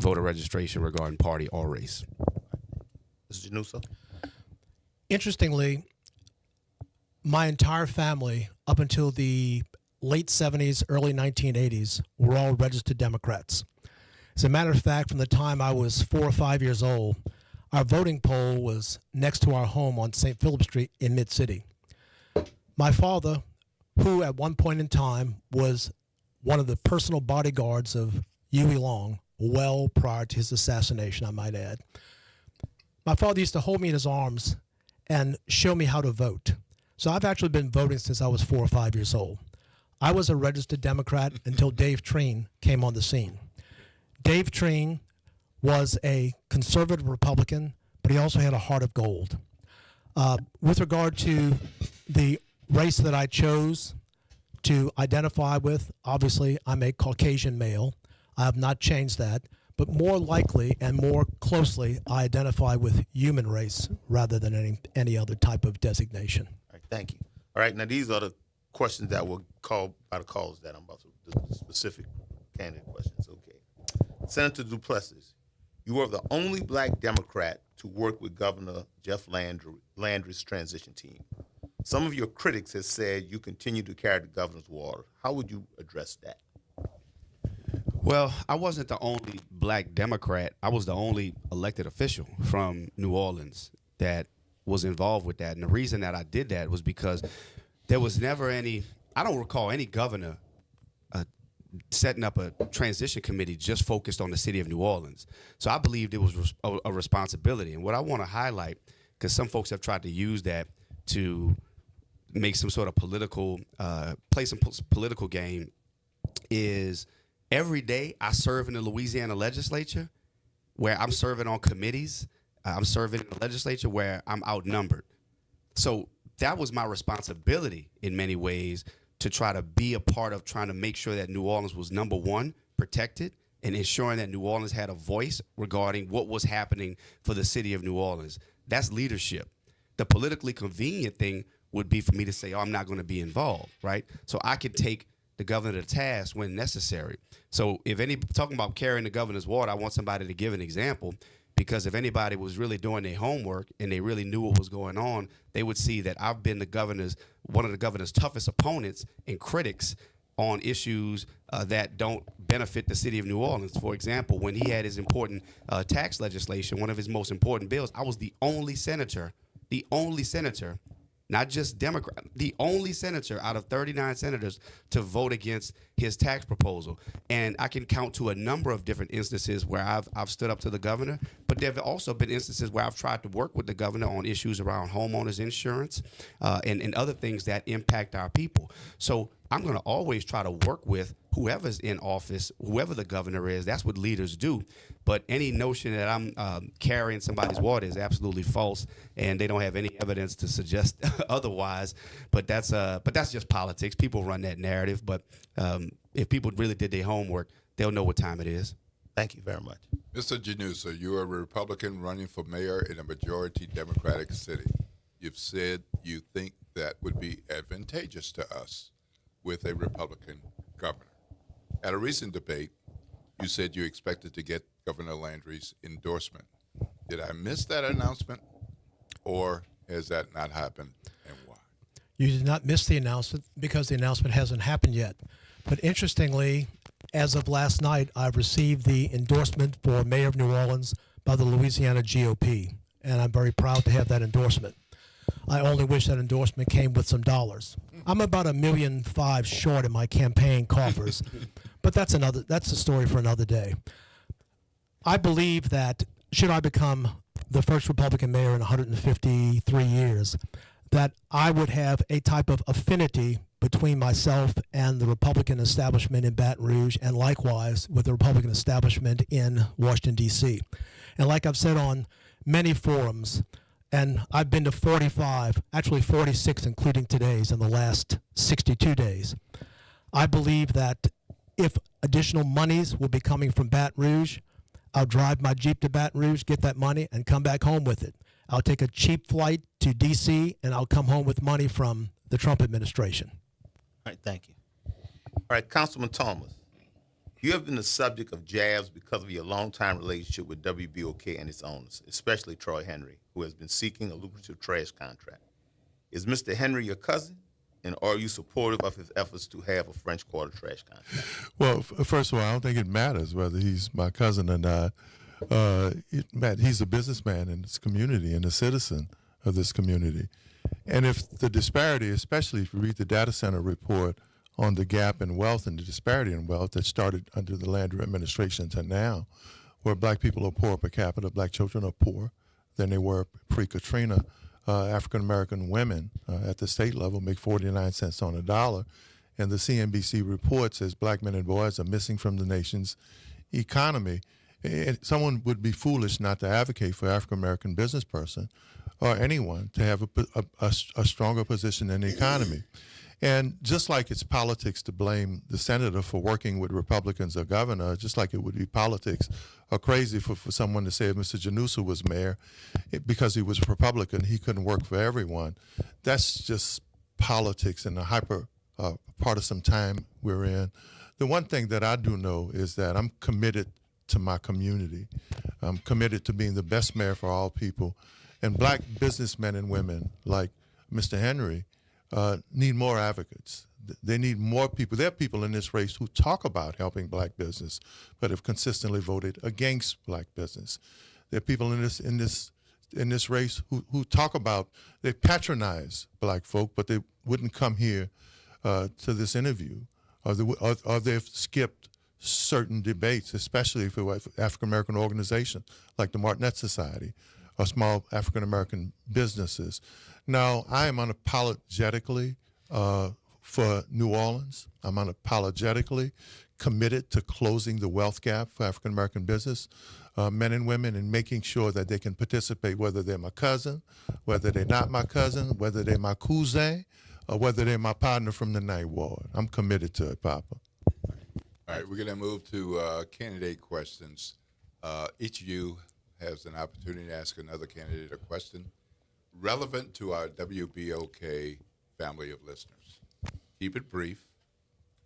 Speaker 12: voter registration regarding party or race.
Speaker 9: Mr. Januso?
Speaker 11: Interestingly, my entire family, up until the late 70s, early 1980s, were all registered Democrats. As a matter of fact, from the time I was 4 or 5 years old, our voting poll was next to our home on St. Philip Street in Mid-City. My father, who at one point in time was one of the personal bodyguards of Huey Long, well prior to his assassination, I might add, my father used to hold me in his arms and show me how to vote. So I've actually been voting since I was 4 or 5 years old. I was a registered Democrat until Dave Treen came on the scene. Dave Treen was a conservative Republican, but he also had a heart of gold. With regard to the race that I chose to identify with, obviously I'm a Caucasian male. I have not changed that, but more likely and more closely I identify with human race rather than any other type of designation.
Speaker 9: All right, thank you. All right, now these are the questions that were called by the callers that I'm about to, the specific candidate questions. Okay. Senator Duplessis, you are the only black Democrat to work with Governor Jeff Landry's transition team. Some of your critics have said you continue to carry the governor's water. How would you address that?
Speaker 12: Well, I wasn't the only black Democrat. I was the only elected official from New Orleans that was involved with that. And the reason that I did that was because there was never any, I don't recall any governor setting up a transition committee just focused on the city of New Orleans. So I believed it was a responsibility. And what I want to highlight, because some folks have tried to use that to make some sort of political, play some political game, is every day I serve in the Louisiana legislature where I'm serving on committees. I'm serving in the legislature where I'm outnumbered. So that was my responsibility in many ways, to try to be a part of trying to make sure that New Orleans was, number one, protected, and ensuring that New Orleans had a voice regarding what was happening for the city of New Orleans. That's leadership. The politically convenient thing would be for me to say, oh, I'm not going to be involved, right? So I could take the governor to task when necessary. So if talking about carrying the governor's water, I want somebody to give an example, because if anybody was really doing their homework and they really knew what was going on, they would see that I've been one of the governor's toughest opponents and critics on issues that don't benefit the city of New Orleans. For example, when he had his important tax legislation, one of his most important bills, I was the only senator, not just Democrat, the only senator out of 39 senators to vote against his tax proposal. And I can count to a number of different instances where I've stood up to the governor, but there have also been instances where I've tried to work with the governor on issues around homeowners insurance and other things that impact our people. So I'm going to always try to work with whoever's in office, whoever the governor is. That's what leaders do. But any notion that I'm carrying somebody's water is absolutely false, and they don't have any evidence to suggest otherwise. But that's just politics. People run that narrative. But if people really did their homework, they'll know what time it is.
Speaker 9: Thank you very much.
Speaker 8: Mr. Janusa, you're a Republican running for mayor in a majority Democratic city. You've said you think that would be advantageous to us with a Republican governor. At a recent debate, you said you expected to get Governor Landry's endorsement. Did I miss that announcement, or has that not happened, and why?
Speaker 11: You did not miss the announcement because the announcement hasn't happened yet. But interestingly, as of last night, I've received the endorsement for mayor of New Orleans by the Louisiana GOP, and I'm very proud to have that endorsement. I only wish that endorsement came with some dollars. I'm about $1.5 million short in my campaign coffers, but that's a story for another day. I believe that should I become the first Republican mayor in 153 years, that I would have a type of affinity between myself and the Republican establishment in Baton Rouge, and likewise with the Republican establishment in Washington, D.C. And like I've said on many forums, and I've been to 45, actually 46, including today's, in the last 62 days. I believe that if additional monies will be coming from Baton Rouge, I'll drive my Jeep to Baton Rouge, get that money, and come back home with it. I'll take a cheap flight to D.C., and I'll come home with money from the Trump administration.
Speaker 9: All right, thank you. All right, Councilman Thomas, you have been the subject of jabs because of your longtime relationship with WBOK and its owners, especially Troy Henry, who has been seeking a lucrative trash contract. Is Mr. Henry your cousin, and are you supportive of his efforts to have a French Quarter trash contract?
Speaker 13: Well, first of all, I don't think it matters whether he's my cousin or not. He's a businessman in this community and a citizen of this community. And if the disparity, especially if you read the data center report on the gap in wealth and the disparity in wealth that started under the Landry administration to now, where black people are poor per capita, black children are poor than they were pre-Katrina. African-American women at the state level make 49 cents on a dollar. And the CNBC report says black men and boys are missing from the nation's economy. And someone would be foolish not to advocate for African-American business person or anyone to have a stronger position in the economy. And just like it's politics to blame the senator for working with Republicans or governor, just like it would be politics or crazy for someone to say if Mr. Janusa was mayor, because he was a Republican, he couldn't work for everyone. That's just politics and the hyper partisan time we're in. The one thing that I do know is that I'm committed to my community. I'm committed to being the best mayor for all people. And black businessmen and women like Mr. Henry need more advocates. They need more people. There are people in this race who talk about helping black business, but have consistently voted against black business. There are people in this race who talk about, they patronize black folk, but they wouldn't come here to this interview, or they've skipped certain debates, especially if it was African-American organizations like the Martinet Society or small African-American businesses. Now, I am unapologetically for New Orleans. I'm unapologetically committed to closing the wealth gap for African-American business, men and women, and making sure that they can participate, whether they're my cousin, whether they're not my cousin, whether they're my cousin, or whether they're my partner from the Ninth Ward. I'm committed to it, Papa.
Speaker 8: All right, we're going to move to candidate questions. Each of you has an opportunity to ask another candidate a question relevant to our WBOK family of listeners. Keep it brief,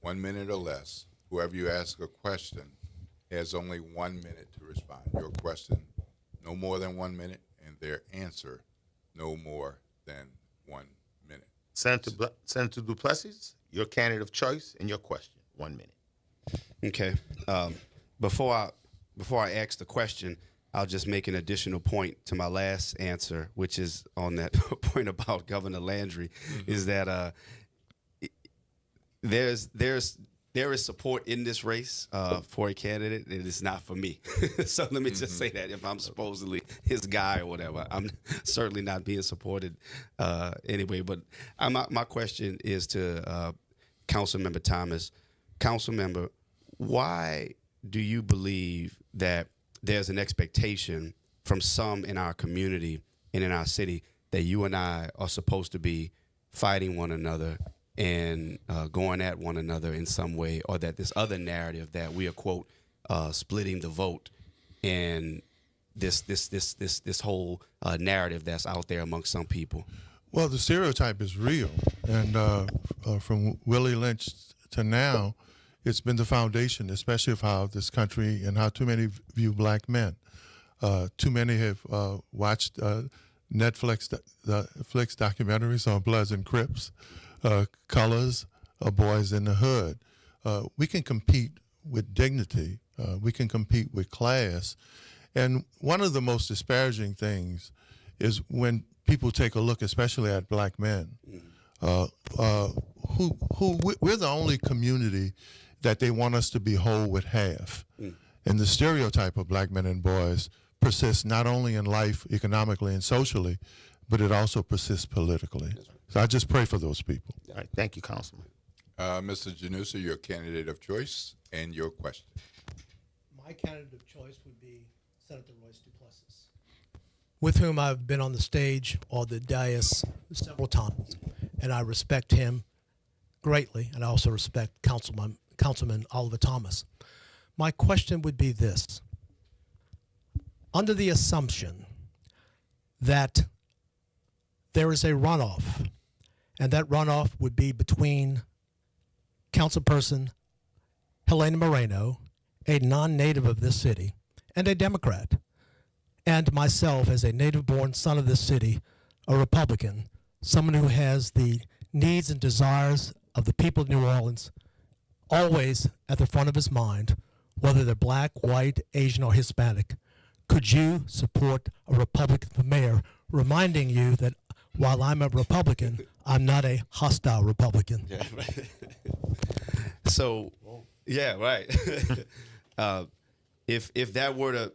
Speaker 8: 1 minute or less. Whoever you ask a question has only 1 minute to respond. Your question, no more than 1 minute, and their answer, no more than 1 minute.
Speaker 9: Senator Duplessis, your candidate of choice, and your question, 1 minute.
Speaker 12: Okay. Before I ask the question, I'll just make an additional point to my last answer, which is on that point about Governor Landry, is that there is support in this race for a candidate. It is not for me. So let me just say that if I'm supposedly his guy or whatever, I'm certainly not being supported anyway. But my question is to Councilmember Thomas. Councilmember, why do you believe that there's an expectation from some in our community and in our city that you and I are supposed to be fighting one another and going at one another in some way, or that this other narrative that we are, quote, splitting the vote, and this whole narrative that's out there amongst some people?
Speaker 13: Well, the stereotype is real, and from Willie Lynch to now, it's been the foundation, especially of how this country and how too many view black men. Too many have watched Netflix documentaries on Bloods and Crips, Colors, Boys in the Hood. We can compete with dignity. We can compete with class. And one of the most disparaging things is when people take a look, especially at black men, we're the only community that they want us to be whole with half. And the stereotype of black men and boys persists not only in life, economically and socially, but it also persists politically. So I just pray for those people.
Speaker 9: All right, thank you, Councilman.
Speaker 8: Mr. Janusa, your candidate of choice and your question.
Speaker 11: My candidate of choice would be Senator Royce Duplessis, with whom I've been on the stage or the dais several times, and I respect him greatly, and I also respect Councilman Oliver Thomas. My question would be this. Under the assumption that there is a runoff, and that runoff would be between Councilperson Helena Moreno, a non-native of this city, and a Democrat, and myself as a native-born son of this city, a Republican, someone who has the needs and desires of the people of New Orleans always at the front of his mind, whether they're black, white, Asian, or Hispanic. Could you support a Republican for mayor, reminding you that while I'm a Republican, I'm not a hostile Republican?
Speaker 12: Yeah, right. So, yeah, right. If that were to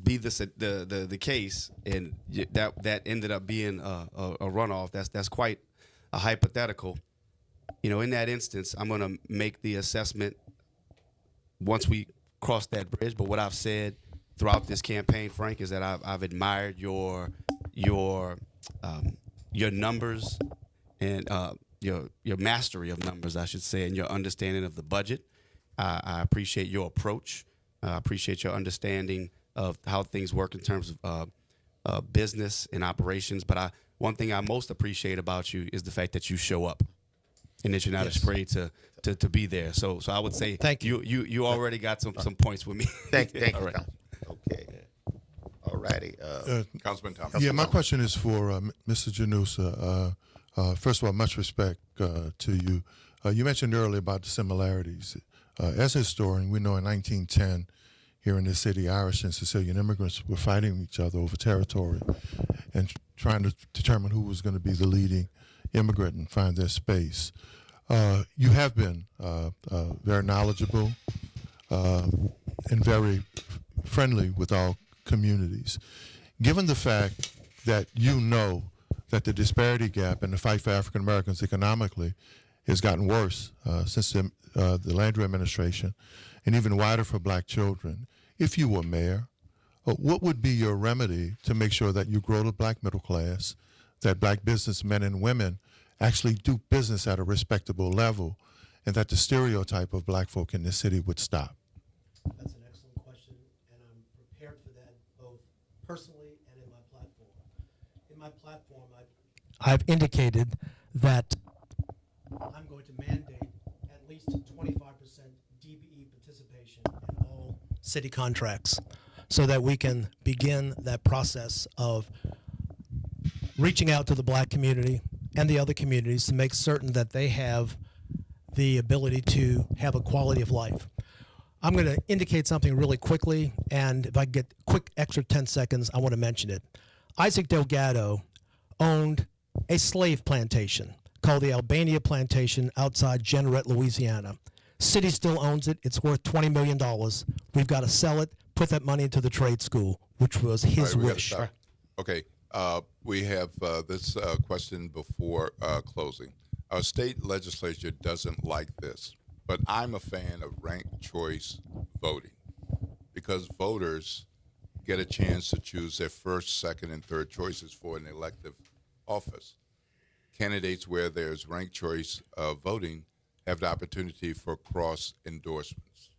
Speaker 12: be the case, and that ended up being a runoff, that's quite a hypothetical. You know, in that instance, I'm going to make the assessment once we cross that bridge. But what I've said throughout this campaign, Frank, is that I've admired your numbers and your mastery of numbers, I should say, and your understanding of the budget. I appreciate your approach. I appreciate your understanding of how things work in terms of business and operations. But one thing I most appreciate about you is the fact that you show up, and that you're not afraid to be there. So I would say thank you. You already got some points with me.
Speaker 9: Thank you.
Speaker 12: All right.
Speaker 9: Okay. All righty.
Speaker 8: Councilman Thomas.
Speaker 13: Yeah, my question is for Mr. Janusa. First of all, much respect to you. You mentioned earlier about the similarities. As a historian, we know in 1910, here in this city, Irish and Sicilian immigrants were fighting each other over territory and trying to determine who was going to be the leading immigrant and find their space. You have been very knowledgeable and very friendly with all communities. Given the fact that you know that the disparity gap and the fight for African Americans economically has gotten worse since the Landry administration, and even wider for black children, if you were mayor, what would be your remedy to make sure that you grow the black middle class, that black businessmen and women actually do business at a respectable level, and that the stereotype of black folk in this city would stop?
Speaker 11: That's an excellent question, and I'm prepared for that both personally and in my platform. In my platform, I've indicated that I'm going to mandate at least 25% DBE participation in all city contracts so that we can begin that process of reaching out to the black community and the other communities to make certain that they have the ability to have a quality of life. I'm going to indicate something really quickly, and if I get quick extra 10 seconds, I want to mention it. Isaac Delgado owned a slave plantation called the Albania Plantation outside Jeanneret, Louisiana. City still owns it. It's worth $20 million. We've got to sell it, put that money into the trade school, which was his wish.
Speaker 8: Okay, we have this question before closing. Our state legislature doesn't like this, but I'm a fan of ranked choice voting because voters get a chance to choose their first, second, and third choices for an elective office. Candidates where there's ranked choice voting have the opportunity for cross endorsements.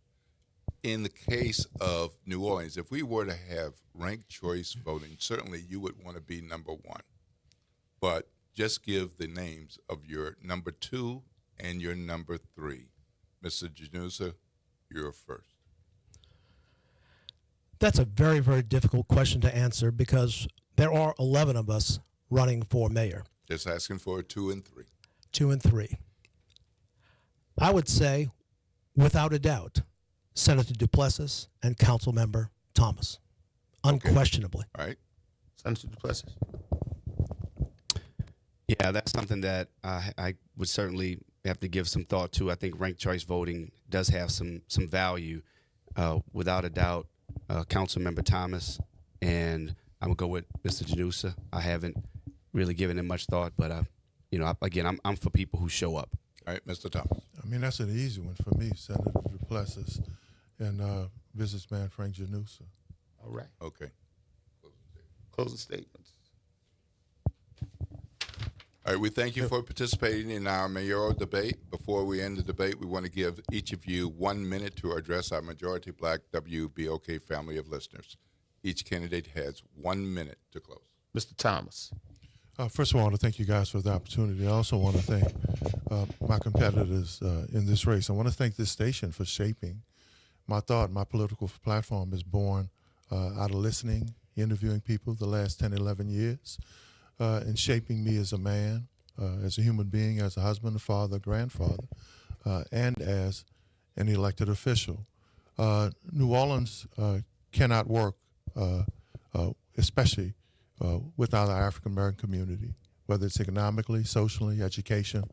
Speaker 8: In the case of New Orleans, if we were to have ranked choice voting, certainly you would want to be number one. But just give the names of your number 2 and your number 3. Mr. Janusa, you're first.
Speaker 11: That's a very, very difficult question to answer because there are 11 of us running for mayor.
Speaker 8: Just asking for 2 and 3.
Speaker 11: 2 and 3. I would say, without a doubt, Senator Duplessis and Councilmember Thomas, unquestionably.
Speaker 8: All right.
Speaker 9: Senator Duplessis.
Speaker 12: Yeah, that's something that I would certainly have to give some thought to. I think ranked choice voting does have some value. Without a doubt, Councilmember Thomas, and I'm going to go with Mr. Janusa. I haven't really given it much thought, but, again, I'm for people who show up.
Speaker 8: All right, Mr. Thomas.
Speaker 13: I mean, that's an easy one for me, Senator Duplessis and businessman Frank Janusa.
Speaker 9: All right.
Speaker 8: Okay.
Speaker 9: Closing statements.
Speaker 8: All right, we thank you for participating in our mayoral debate. Before we end the debate, we want to give each of you 1 minute to address our majority black WBOK family of listeners. Each candidate has 1 minute to close.
Speaker 9: Mr. Thomas.
Speaker 13: First of all, I want to thank you guys for the opportunity. I also want to thank my competitors in this race. I want to thank this station for shaping my thought. My political platform is born out of listening, interviewing people the last 10, 11 years, and shaping me as a man, as a human being, as a husband, a father, grandfather, and as an elected official. New Orleans cannot work, especially without our African-American community, whether it's economically, socially, education,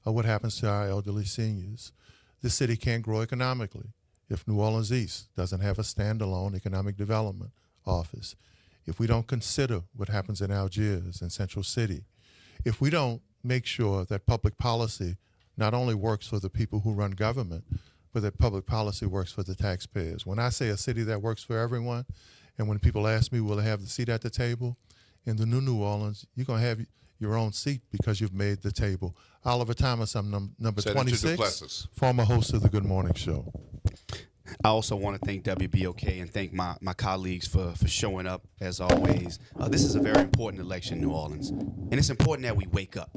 Speaker 13: or what happens to our elderly seniors. This city can't grow economically if New Orleans East doesn't have a standalone economic development office, if we don't consider what happens in Algiers and Central City, if we don't make sure that public policy not only works for the people who run government, but that public policy works for the taxpayers. When I say a city that works for everyone, and when people ask me, will I have the seat at the table? In the New Orleans, you're going to have your own seat because you've made the table. Oliver Thomas, I'm number
Speaker 8: Senator
Speaker 13: 26,
Speaker 8: Duplessis.
Speaker 13: former host of the Good Morning Show.
Speaker 12: I also want to thank WBOK and thank my colleagues for showing up, as always. This is a very important election in New Orleans, and it's important that we wake up.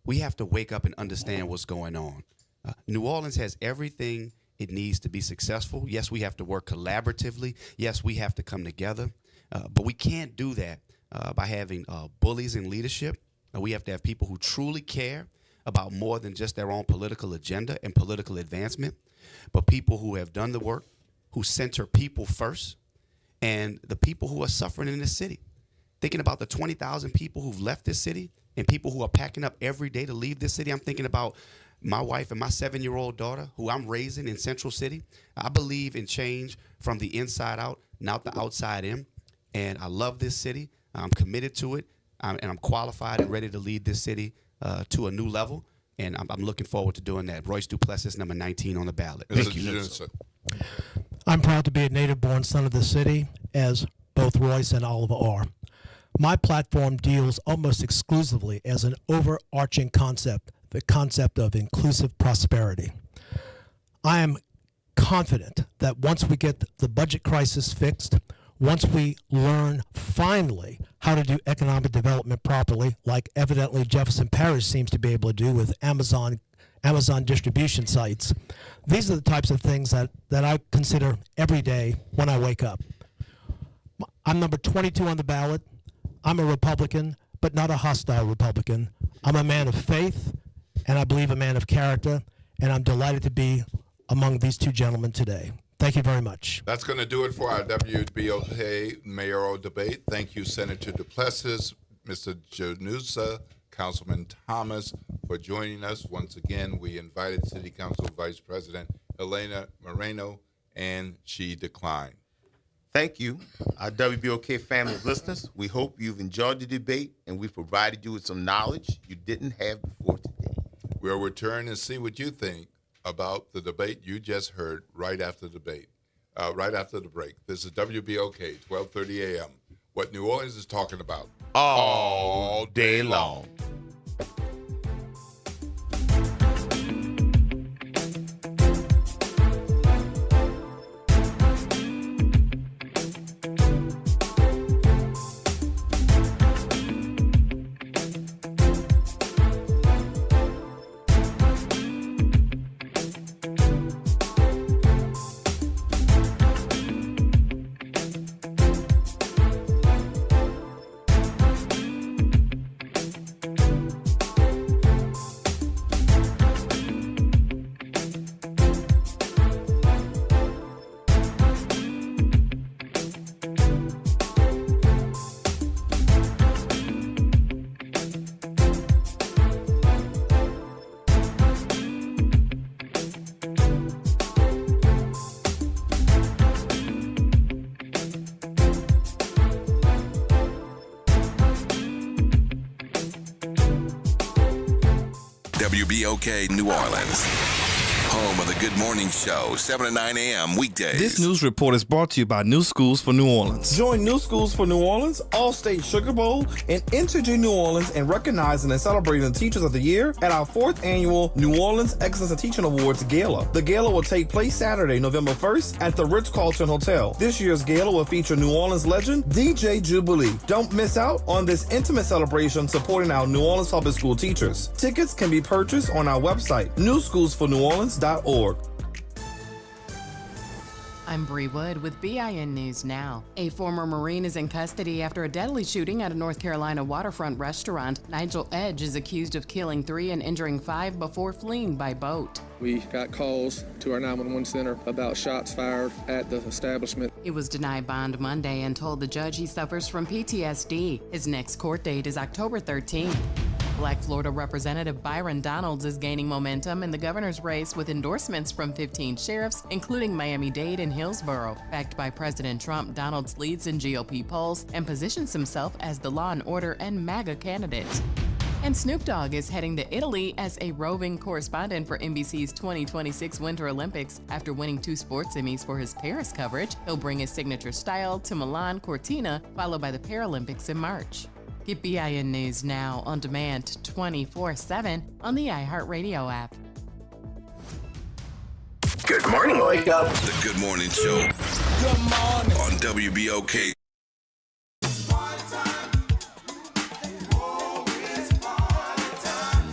Speaker 12: We have to wake up and understand what's going on. New Orleans has everything it needs to be successful. Yes, we have to work collaboratively. Yes, we have to come together, but we can't do that by having bullies in leadership. We have to have people who truly care about more than just their own political agenda and political advancement, but people who have done the work, who center people first, and the people who are suffering in this city. Thinking about the 20,000 people who've left this city and people who are packing up every day to leave this city. I'm thinking about my wife and my 7-year-old daughter who I'm raising in Central City. I believe in change from the inside out, not the outside in. And I love this city. I'm committed to it. And I'm qualified and ready to lead this city to a new level. And I'm looking forward to doing that. Royce Duplessis, number 19 on the ballot. Thank you.
Speaker 11: I'm proud to be a native-born son of the city, as both Royce and Oliver are. My platform deals almost exclusively as an overarching concept the concept of inclusive prosperity. I am confident that once we get the budget crisis fixed, once we learn finally how to do economic development properly, like evidently Jefferson Parish seems to be able to do with Amazon distribution sites, these are the types of things that I consider every day when I wake up. I'm number 22 on the ballot. I'm a Republican, but not a hostile Republican. I'm a man of faith, and I believe a man of character, and I'm delighted to be among these two gentlemen today. Thank you very much.
Speaker 8: That's going to do it for our WBOK mayoral debate. Thank you, Senator Duplessis, Mr. Janusa, Councilman Thomas, for joining us. Once again, we invited City Council Vice President Helena Moreno, and she declined.
Speaker 9: Thank you, our WBOK family of listeners. We hope you've enjoyed the debate and we've provided you with some knowledge you didn't have before today.
Speaker 8: We'll return and see what you think about the debate you just heard right after the break. This is WBOK, 12:30 a.m. What New Orleans is talking about
Speaker 9: all day long.
Speaker 3: WBOK New Orleans, home of the Good Morning Show, 7 to 9 a.m. weekdays.
Speaker 14: This news report is brought to you by New Schools for New Orleans.
Speaker 15: Join New Schools for New Orleans, All-State Sugar Bowl, and Integer New Orleans in recognizing and celebrating the Teachers of the Year at our 4th annual New Orleans Excellence in Teaching Awards Gala. The gala will take place Saturday, November 1st at the Ritz-Carlton Hotel. This year's gala will feature New Orleans legend DJ Jubilee. Don't miss out on this intimate celebration supporting our New Orleans public school teachers. Tickets can be purchased on our website, newschoolsforneworleans.org.
Speaker 16: I'm Bree Wood with BIN News Now. A former Marine is in custody after a deadly shooting at a North Carolina waterfront restaurant. Nigel Edge is accused of killing 3 and injuring 5 before fleeing by boat.
Speaker 17: We got calls to our 911 center about shots fired at the establishment.
Speaker 16: He was denied bond Monday and told the judge he suffers from PTSD. His next court date is October 13th. Black Florida Representative Byron Donalds is gaining momentum in the governor's race with endorsements from 15 sheriffs, including Miami-Dade and Hillsborough. Backed by President Trump, Donalds leads in GOP polls and positions himself as the law and order and MAGA candidate. And Snoop Dogg is heading to Italy as a roving correspondent for NBC's 2026 Winter Olympics. After winning 2 sports Emmys for his Paris coverage, he'll bring his signature style to Milan Cortina, followed by the Paralympics in March. Get BIN News Now on demand 24/7 on the iHeartRadio app.
Speaker 1: Good morning, wake up.
Speaker 3: The Good Morning Show. Good morning. On WBOK.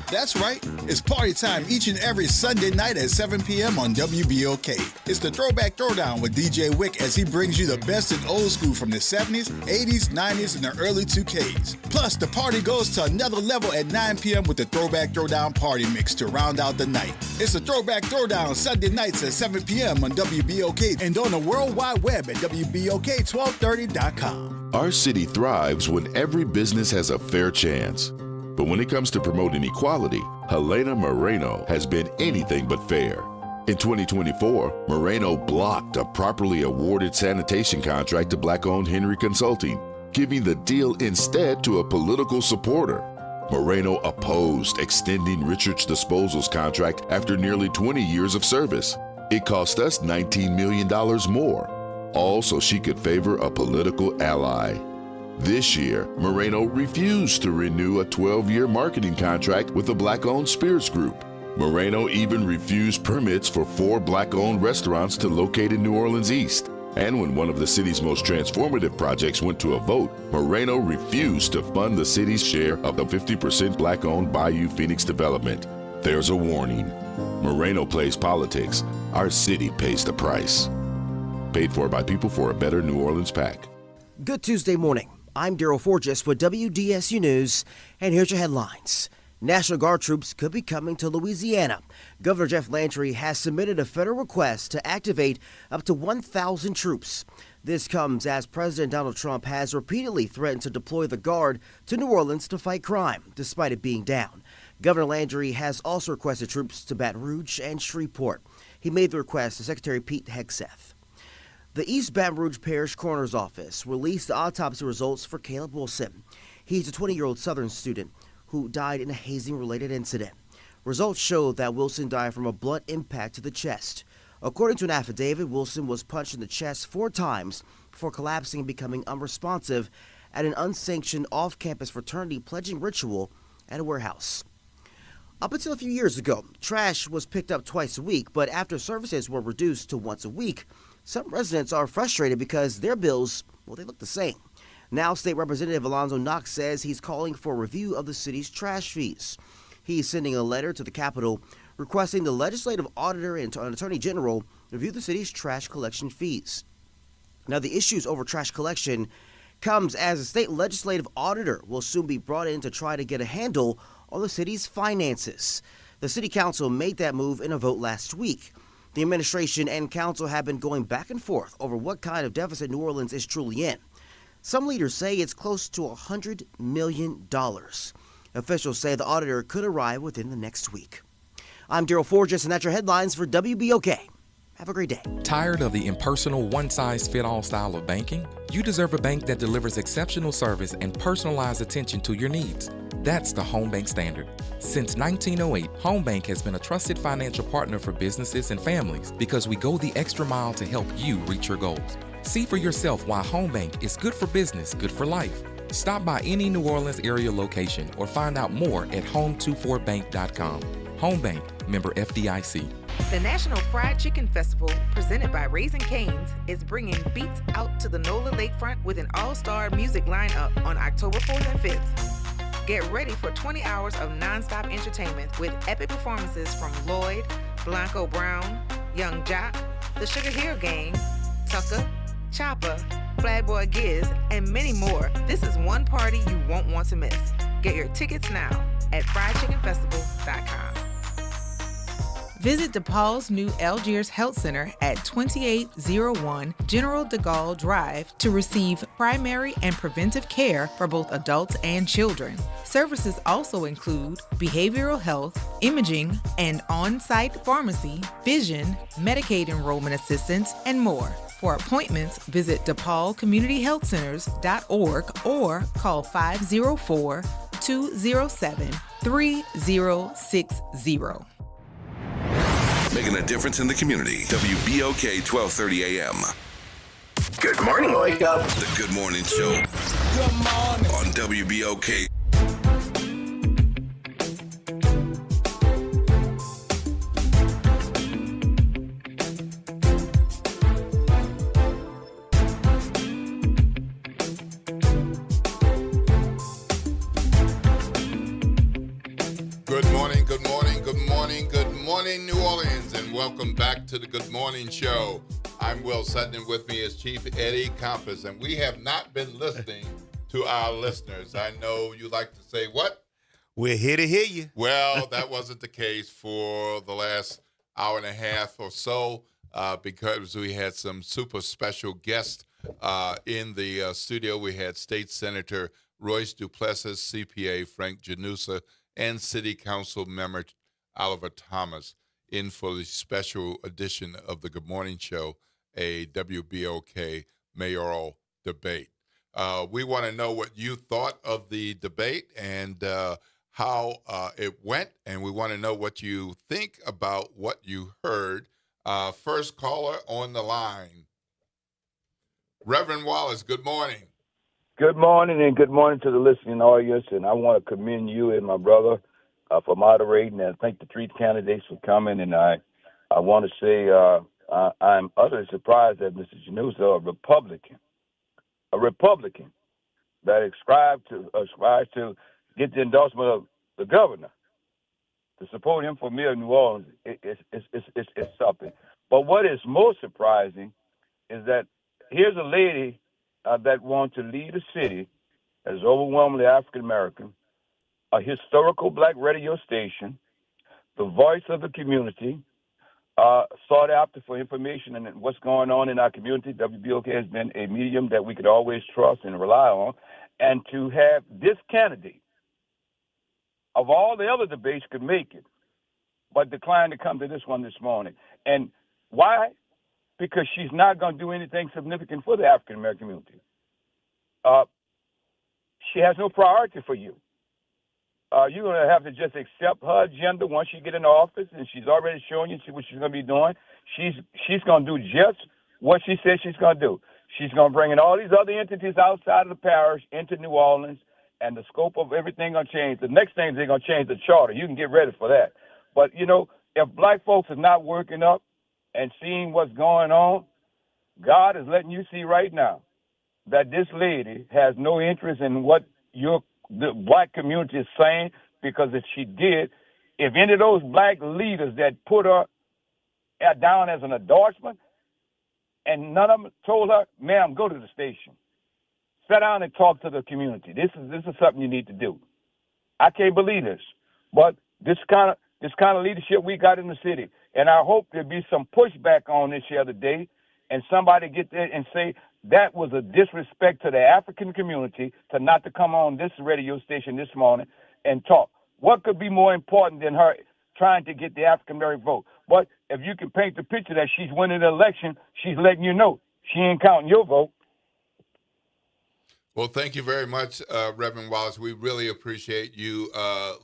Speaker 18: That's right. It's party time each and every Sunday night at 7 p.m. on WBOK. It's the Throwback Throwdown with DJ Wick as he brings you the best in old school from the 70s, 80s, 90s, and the early 2Ks. Plus, the party goes to another level at 9 p.m. with the Throwback Throwdown Party Mix to round out the night. It's the Throwback Throwdown Sunday nights at 7 p.m. on WBOK and on the World Wide Web at WBOK1230.com.
Speaker 28: Our city thrives when every business has a fair chance. But when it comes to promoting equality, Helena Moreno has been anything but fair. In 2024, Moreno blocked a properly awarded sanitation contract to Black-owned Henry Consulting, giving the deal instead to a political supporter. Moreno opposed extending Richards Disposal's contract after nearly 20 years of service. It cost us $19 million more, all so she could favor a political ally. This year, Moreno refused to renew a 12-year marketing contract with the Black-owned Spirits Group. Moreno even refused permits for 4 Black-owned restaurants to locate in New Orleans East. And when one of the city's most transformative projects went to a vote, Moreno refused to fund the city's share of the 50% Black-owned Bayou Phoenix development. There's a warning. Moreno plays politics. Our city pays the price. Paid for by People for a Better New Orleans PAC.
Speaker 2: Good Tuesday morning. I'm Daryl Forges with WDSU News, and here's your headlines. National Guard troops could be coming to Louisiana. Governor Jeff Landry has submitted a federal request to activate up to 1,000 troops. This comes as President Donald Trump has repeatedly threatened to deploy the Guard to New Orleans to fight crime, despite it being down. Governor Landry has also requested troops to Baton Rouge and Shreveport. He made the request to Secretary Pete Hegseth. The East Baton Rouge Parish Coroner's Office released the autopsy results for Caleb Wilson. He's a 20-year-old Southern student who died in a hazing-related incident. Results show that Wilson died from a blunt impact to the chest. According to an affidavit, Wilson was punched in the chest 4 times before collapsing and becoming unresponsive at an unsanctioned off-campus fraternity pledging ritual at a warehouse. Up until a few years ago, trash was picked up twice a week, but after services were reduced to once a week, some residents are frustrated because their bills, they look the same. Now, State Representative Alonzo Knox says he's calling for a review of the city's trash fees. He's sending a letter to the Capitol requesting the legislative auditor and an attorney general review the city's trash collection fees. Now, the issues over trash collection comes as a state legislative auditor will soon be brought in to try to get a handle on the city's finances. The city council made that move in a vote last week. The administration and council have been going back and forth over what kind of deficit New Orleans is truly in. Some leaders say it's close to $100 million. Officials say the auditor could arrive within the next week. I'm Daryl Forges, and that's your headlines for WBOK. Have a great day.
Speaker 4: Tired of the impersonal, one-size-fits-all style of banking? You deserve a bank that delivers exceptional service and personalized attention to your needs. That's the Home Bank Standard. Since 1908, Home Bank has been a trusted financial partner for businesses and families because we go the extra mile to help you reach your goals. See for yourself why Home Bank is good for business, good for life. Stop by any New Orleans area location or find out more at home24bank.com. Home Bank, member FDIC.
Speaker 5: The National Fried Chicken Festival, presented by Raising Cane's, is bringing beats out to the NOLA Lakefront with an all-star music lineup on October 4th and 5th. Get ready for 20 hours of nonstop entertainment with epic performances from Lloyd, Blanco Brown, Young Jock, The Sugar Hill Gang, Tucker, Chopper, Flatboy Giz, and many more. This is one party you won't want to miss. Get your tickets now at friedchickenfestival.com. Visit DePaul's new Algiers Health Center at 2801 General de Gaulle Drive to receive primary and preventive care for both adults and children. Services also include behavioral health, imaging, and on-site pharmacy, vision, Medicaid enrollment assistance, and more. For appointments, visit DePaulCommunityHealthCenters.org or call 504-207-3060.
Speaker 3: Making a difference in the community. WBOK 1230 AM.
Speaker 1: Good morning, Wake Up.
Speaker 3: The Good Morning Show.
Speaker 1: Good morning.
Speaker 3: On WBOK.
Speaker 8: Good morning, New Orleans, and welcome back to the Good Morning Show. I'm Will Sutton, and with me is Chief Eddie Compass, and we have not been listening to our listeners. I know you like to say what?
Speaker 9: We're here to hear you.
Speaker 8: Well, that wasn't the case for the last hour and a half or so because we had some super special guests in the studio. We had State Senator Royce Duplessis, CPA Frank Janusa, and City Council member Oliver Thomas in for the special edition of the Good Morning Show, a WBOK mayoral debate. We want to know what you thought of the debate and how it went, and we want to know what you think about what you heard. First caller on the line. Reverend Wallace, good morning.
Speaker 6: Good morning, and good morning to the listening audience. And I want to commend you and my brother for moderating, and thank the three candidates for coming. And I want to say I'm utterly surprised that Mr. Janusa, a Republican that ascribes to get the endorsement of the governor to support him for mayor of New Orleans. It's something. But what is most surprising is that here's a lady that wants to lead a city that is overwhelmingly African American, a historical black radio station, the voice of the community, sought after for information and what's going on in our community. WBOK has been a medium that we could always trust and rely on. And to have this candidate, of all the other debates, could make it, but declined to come to this one this morning. And why? Because she's not going to do anything significant for the African American community. She has no priority for you. You're going to have to just accept her agenda once you get in office, and she's already showing you what she's going to be doing. She's going to do just what she says she's going to do. She's going to bring in all these other entities outside of the parish into New Orleans, and the scope of everything going to change. The next thing is they're going to change the charter. You can get ready for that. But, if black folks are not working up and seeing what's going on, God is letting you see right now that this lady has no interest in what the black community is saying, because if she did, if any of those black leaders that put her down as an endorsement and none of them told her, ma'am, go to the station, sit down and talk to the community. This is something you need to do. I can't believe this, but this kind of leadership we got in the city, and I hope there'll be some pushback on this the other day, and somebody get there and say that was a disrespect to the African community to not to come on this radio station this morning and talk. What could be more important than her trying to get the African American vote? But if you can paint the picture that she's winning the election, she's letting you know she ain't counting your vote.
Speaker 8: Well, thank you very much, Reverend Wallace. We really appreciate you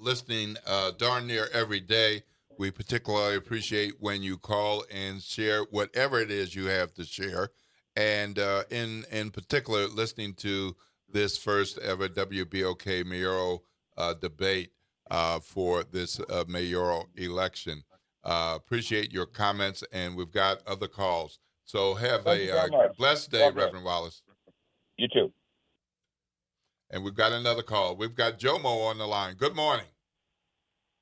Speaker 8: listening darn near every day. We particularly appreciate when you call and share whatever it is you have to share. And in particular, listening to this first ever WBOK mayoral debate for this mayoral election. Appreciate your comments, and we've got other calls. So have a blessed day, Reverend Wallace.
Speaker 6: You too.
Speaker 8: And we've got another call. We've got Jomo on the line. Good morning.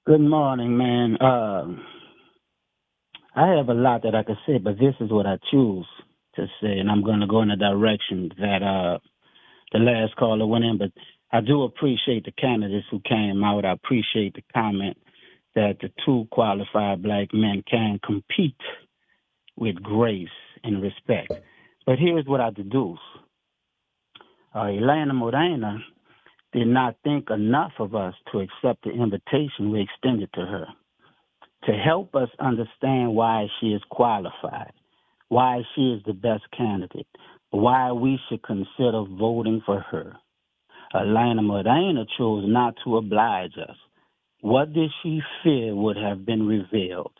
Speaker 7: Good morning, man. I have a lot that I could say, but this is what I choose to say, and I'm going to go in the direction that the last caller went in. But I do appreciate the candidates who came out. I appreciate the comment that the two qualified black men can compete with grace and respect. But here's what I deduce. Elena Morena did not think enough of us to accept the invitation we extended to her, to help us understand why she is qualified, why she is the best candidate, why we should consider voting for her. Elena Morena chose not to oblige us. What did she fear would have been revealed?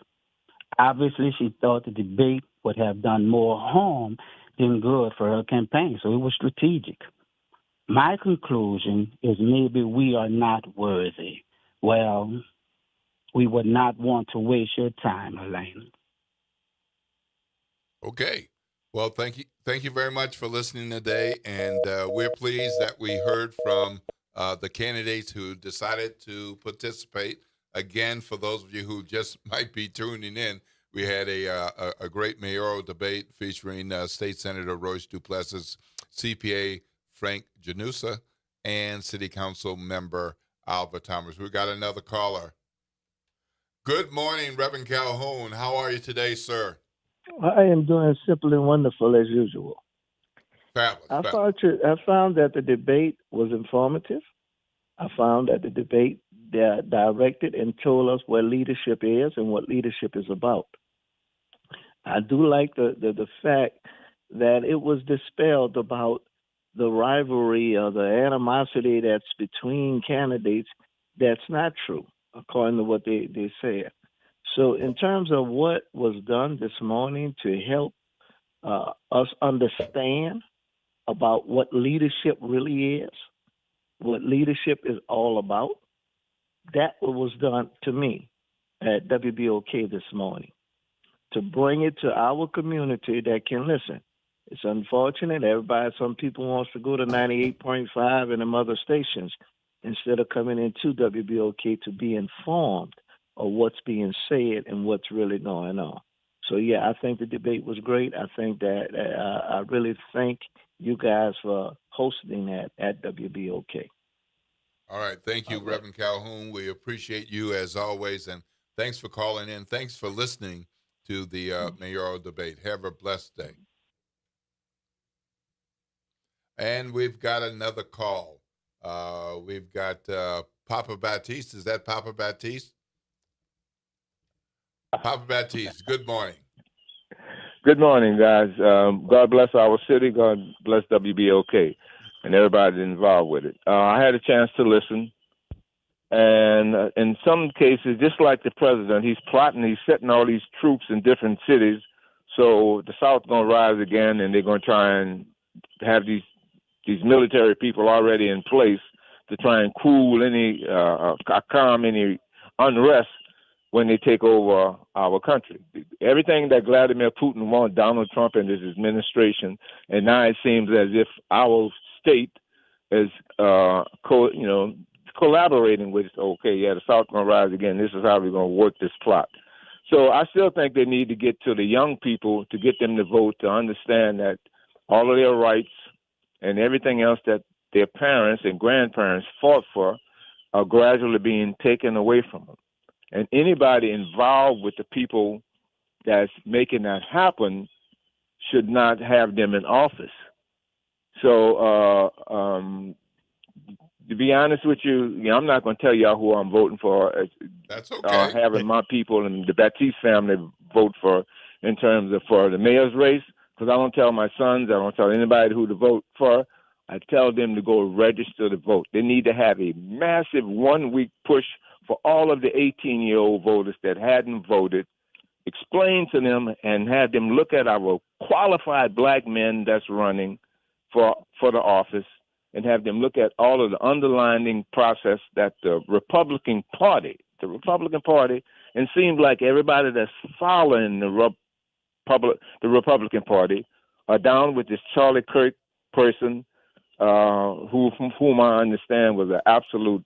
Speaker 7: Obviously, she thought the debate would have done more harm than good for her campaign, so it was strategic. My conclusion is maybe we are not worthy. Well, we would not want to waste your time, Elena.
Speaker 8: Okay. Well, thank you very much for listening today, and we're pleased that we heard from the candidates who decided to participate. Again, for those of you who just might be tuning in, we had a great mayoral debate featuring State Senator Royce Duplessis, CPA Frank Janusa, and City Council member Alva Thomas. We got another caller. Good morning, Reverend Calhoun. How are you today, sir?
Speaker 19: I am doing simply wonderful as usual.
Speaker 8: Fabulous.
Speaker 19: I found that the debate was informative. I found that the debate directed and told us where leadership is and what leadership is about. I do like the fact that it was dispelled about the rivalry or the animosity that's between candidates. That's not true, according to what they said. So in terms of what was done this morning to help us understand about what leadership really is, what leadership is all about. That was done to me at WBOK this morning, to bring it to our community that can listen. It's unfortunate. Some people wants to go to 98.5 and them other stations instead of coming into WBOK to be informed of what's being said and what's really going on. So, yeah, I think the debate was great. I think that I really thank you guys for hosting that at WBOK.
Speaker 8: All right. Thank you, Reverend Calhoun. We appreciate you as always, and thanks for calling in. Thanks for listening to the mayoral debate. Have a blessed day. And we've got another call. We've got Papa Baptiste. Is that Papa Baptiste? Papa Baptiste, good morning.
Speaker 6: Good morning, guys. God bless our city. God bless WBOK and everybody involved with it. I had a chance to listen. And in some cases, just like the president, he's plotting, he's setting all these troops in different cities. So the South's going to rise again, and they're going to try and have these military people already in place to try and cool any, calm any unrest when they take over our country. Everything that Vladimir Putin wants Donald Trump and his administration, and now it seems as if our state is, collaborating with, the South going to rise again. This is how we're going to work this plot. So I still think they need to get to the young people to get them to vote, to understand that all of their rights and everything else that their parents and grandparents fought for are gradually being taken away from them. And anybody involved with the people that's making that happen should not have them in office. So, to be honest with you, I'm not going to tell y'all who I'm voting for.
Speaker 8: That's okay.
Speaker 6: Having my people and the Baptiste family vote for in terms of for the mayor's race, because I don't tell my sons, I don't tell anybody who to vote for. I tell them to go register to vote. They need to have a massive 1-week push for all of the 18-year-old voters that hadn't voted, explain to them and have them look at our qualified black men that's running for the office, and have them look at all of the underlying process that the Republican Party, and seems like everybody that's following the Republican Party are down with this Charlie Kirk person, whom I understand was an absolute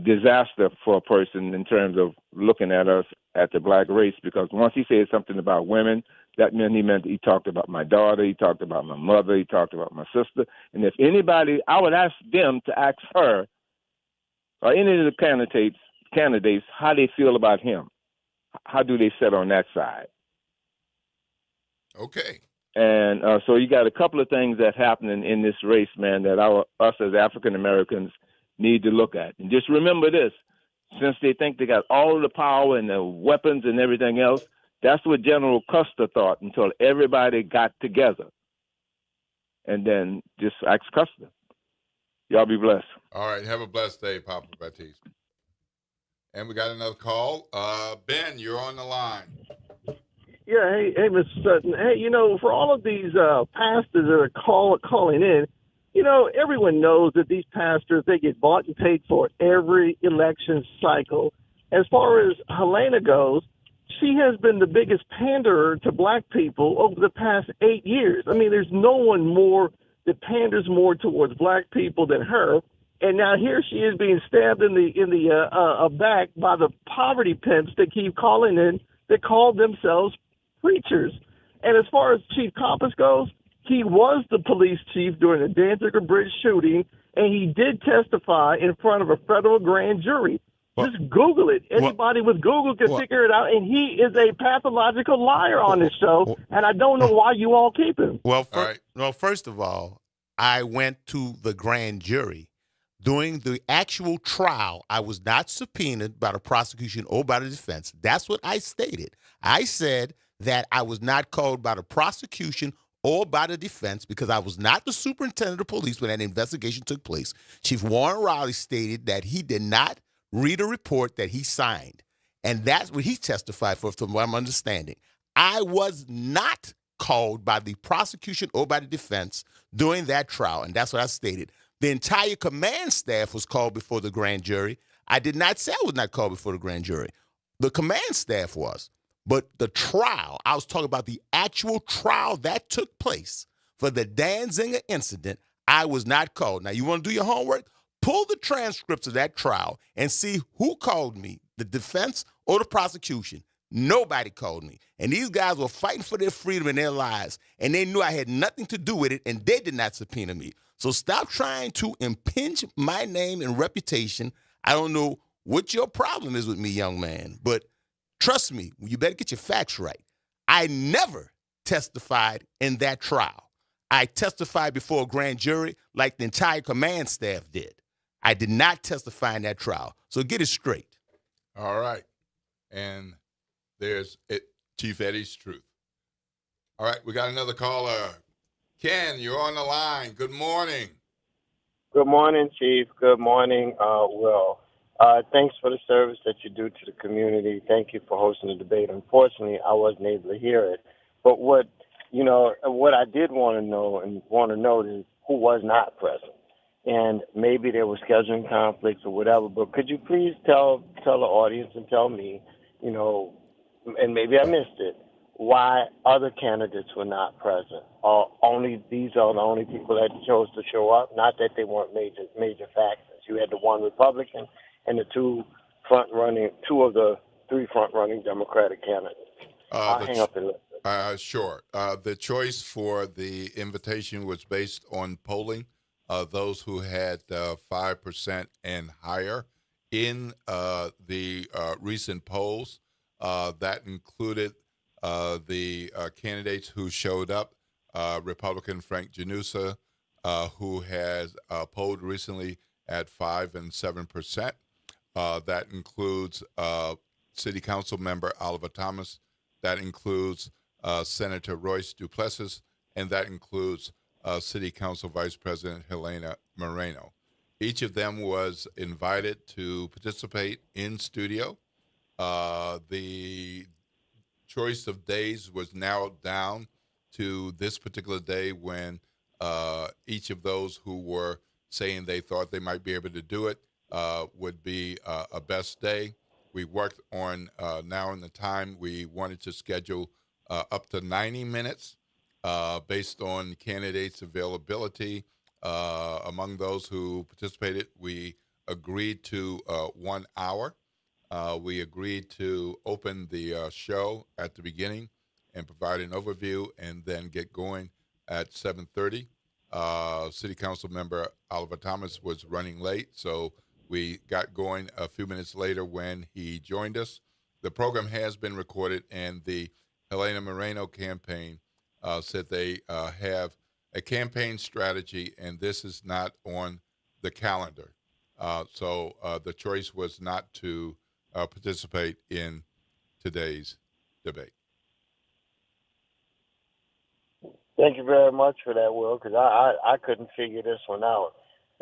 Speaker 6: disaster for a person in terms of looking at us, at the black race, because once he said something about women, that meant he talked about my daughter, he talked about my mother, he talked about my sister. And if anybody, I would ask them to ask her or any of the candidates how they feel about him. How do they sit on that side?
Speaker 8: Okay.
Speaker 6: And so you got a couple of things that happen in this race, man, that us as African Americans need to look at. And just remember this, since they think they got all of the power and the weapons and everything else, that's what General Custer thought until everybody got together. And then just ask Custer. Y'all be blessed.
Speaker 8: All right. Have a blessed day, Papa Baptiste. And we got another call. Ben, you're on the line.
Speaker 20: Yeah, hey, Mr. Sutton. Hey, for all of these pastors that are calling in, everyone knows that these pastors, they get bought and paid for every election cycle. As far as Helena goes, she has been the biggest panderer to black people over the past 8 years. I mean, there's no one more that panders more towards black people than her. And now here she is being stabbed in the back by the poverty pimps that keep calling in that call themselves preachers. And as far as Chief Compass goes, he was the police chief during the Danziger Bridge shooting, and he did testify in front of a federal grand jury. Just Google it. Anybody with Google can figure it out, and he is a pathological liar on this show, and I don't know why you all keep him.
Speaker 9: Well, first of all, I went to the grand jury. During the actual trial, I was not subpoenaed by the prosecution or by the defense. That's what I stated. I said that I was not called by the prosecution or by the defense because I was not the superintendent of police when that investigation took place. Chief Warren Riley stated that he did not read a report that he signed, and that's what he testified for, from what I'm understanding. I was not called by the prosecution or by the defense during that trial, and that's what I stated. The entire command staff was called before the grand jury. I did not say I was not called before the grand jury. The command staff was. But the trial, I was talking about the actual trial that took place for the Danziger incident, I was not called. Now, you want to do your homework? Pull the transcripts of that trial and see who called me, the defense or the prosecution. Nobody called me. And these guys were fighting for their freedom and their lives, and they knew I had nothing to do with it, and they did not subpoena me. So stop trying to impinge my name and reputation. I don't know what your problem is with me, young man, but trust me, you better get your facts right. I never testified in that trial. I testified before a grand jury like the entire command staff did. I did not testify in that trial. So get it straight.
Speaker 8: All right. And there's it, Chief Eddie's truth. All right, we got another caller. Ken, you're on the line. Good morning.
Speaker 10: Good morning, Chief. Good morning, Will. Thanks for the service that you do to the community. Thank you for hosting the debate. Unfortunately, I wasn't able to hear it. But what I did want to know is who was not present. And maybe there were scheduling conflicts or whatever. But could you please tell the audience and tell me, and maybe I missed it, why other candidates were not present? These are the only people that chose to show up. Not that they weren't major factors. You had the one Republican and the two of the three front-running Democratic candidates. I'll hang up and listen.
Speaker 8: Sure. The choice for the invitation was based on polling. Those who had 5% and higher in the recent polls. That included the candidates who showed up. Republican Frank Janusa, who has polled recently at 5% and 7%. That includes City Council member Oliver Thomas. That includes Senator Royce Duplessis, and that includes City Council Vice President Helena Moreno. Each of them was invited to participate in studio. The choice of days was narrowed down to this particular day when each of those who were saying they thought they might be able to do it would be a best day. We worked on narrowing the time. We wanted to schedule up to 90 minutes based on candidates' availability. Among those who participated, we agreed to 1 hour. We agreed to open the show at the beginning and provide an overview and then get going at 7:30. City Council member Oliver Thomas was running late, so we got going a few minutes later when he joined us. The program has been recorded, and the Helena Moreno campaign said they have a campaign strategy, and this is not on the calendar. So the choice was not to participate in today's debate.
Speaker 10: Thank you very much for that, Will, because I couldn't figure this one out.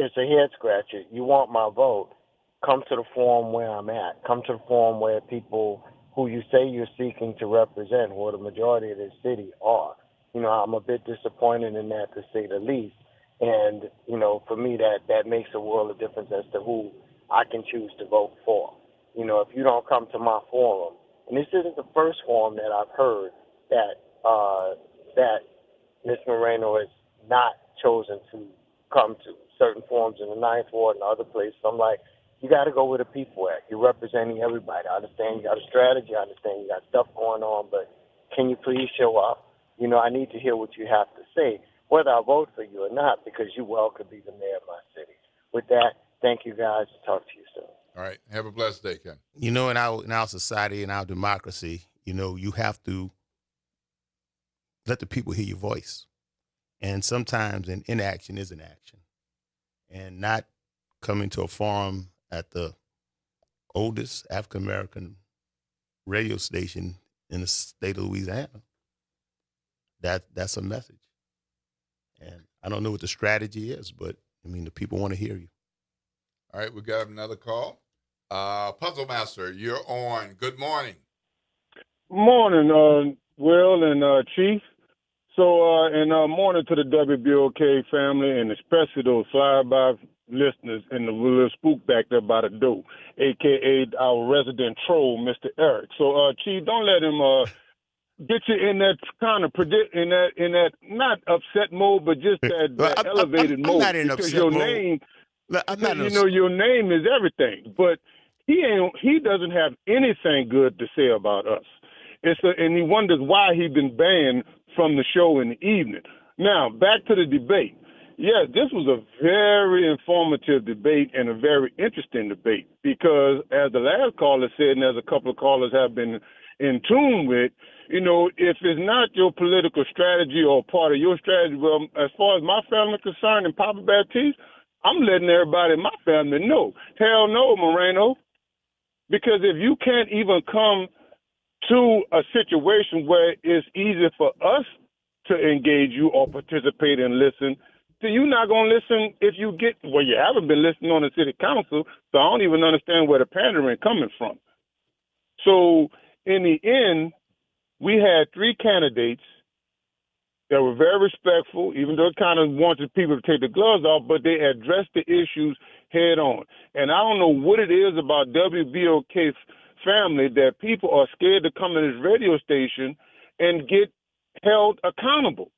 Speaker 10: It's a head scratcher. You want my vote, come to the forum where I'm at. Come to the forum where people who you say you're seeking to represent, who the majority of this city are. I'm a bit disappointed in that, to say the least. And, for me, that makes a world of difference as to who I can choose to vote for. If you don't come to my forum, and this isn't the first forum that I've heard that Ms. Moreno has not chosen to come to, certain forums in the Ninth Ward and other places. I'm like, you got to go where the people at. You're representing everybody. I understand you got a strategy. I understand you got stuff going on, but can you please show up? I need to hear what you have to say, whether I vote for you or not, because you well could be the mayor of my city. With that, thank you guys. Talk to you soon.
Speaker 8: All right. Have a blessed day, Ken.
Speaker 9: In our society, in our democracy, you have to let the people hear your voice. And sometimes an inaction is an action. And not coming to a forum at the oldest African-American radio station in the state of Louisiana, that's a message. And I don't know what the strategy is, but, the people want to hear you.
Speaker 8: All right, we got another call. Puzzle Master, you're on. Good morning.
Speaker 21: Morning, Will and Chief.
Speaker 13: And morning to the WBOK family, and especially those fly-by listeners and the little spook back there by the door, a.k.a. our resident troll, Mr. Eric. So, Chief, don't let him get you in that kind of in that not upset mode, but just that elevated mode.
Speaker 9: I'm not in
Speaker 13: because
Speaker 9: upset
Speaker 13: your
Speaker 9: mode.
Speaker 13: name,
Speaker 9: I'm not
Speaker 13: your name is everything. But he doesn't have anything good to say about us. And he wonders why he's been banned from the show in the evening. Now, back to the debate. Yes, this was a very informative debate and a very interesting debate because, as the last caller said, and as a couple of callers have been in tune with, if it's not your political strategy or part of your strategy, well, as far as my family is concerned and Papa Baptiste, I'm letting everybody in my family know. Hell no, Moreno. Because if you can't even come to a situation where it's easy for us to engage you or participate and listen, then you're not going to listen if you you haven't been listening on the city council, so I don't even understand where the pandering coming from. So in the end, we had 3 candidates that were very respectful, even though it kind of wanted people to take the gloves off, but they addressed the issues head on. And I don't know what it is about WBOK family that people are scared to come to this radio station and get held accountable.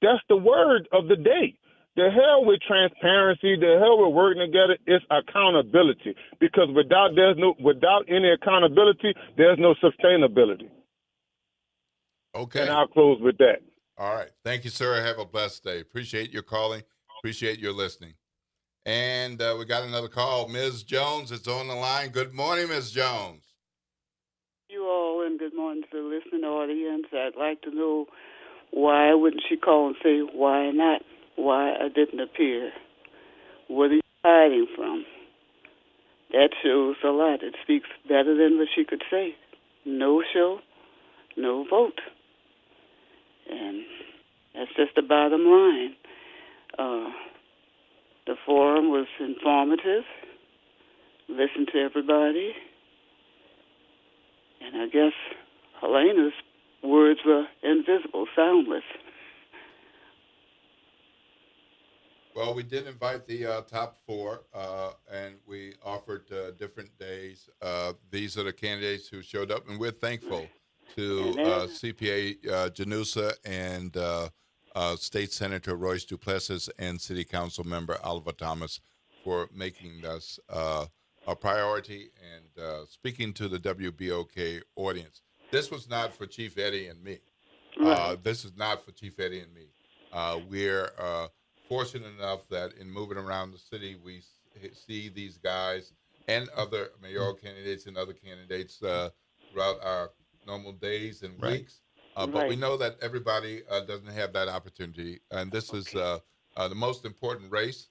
Speaker 13: That's the word of the day. The hell with transparency, the hell with working together, it's accountability. Because without any accountability, there's no sustainability.
Speaker 8: Okay.
Speaker 13: And I'll close with that.
Speaker 8: All right. Thank you, sir. Have a blessed day. Appreciate your calling. Appreciate your listening. And we got another call. Ms. Jones is on the line. Good morning, Ms. Jones.
Speaker 21: You all, and good morning to the listening audience. I'd like to know why wouldn't she call and say, why not? Why I didn't appear? What are you hiding from? That shows a lot. It speaks better than what she could say. No show, no vote. And that's just the bottom line. The forum was informative. Listened to everybody. And I guess Helena's words were invisible, soundless.
Speaker 8: Well, we did invite the top 4, and we offered different days. These are the candidates who showed up, and we're thankful to CPA Janusa and State Senator Royce Duplessis and City Council Member Oliver Thomas for making us a priority and speaking to the WBOK audience. This was not for Chief Eddie and me.
Speaker 21: Right.
Speaker 8: This is not for Chief Eddie and me. We're fortunate enough that in moving around the city, we see these guys and other mayoral candidates and other candidates throughout our normal days and weeks. But we know that everybody doesn't have that opportunity. And this is the most important race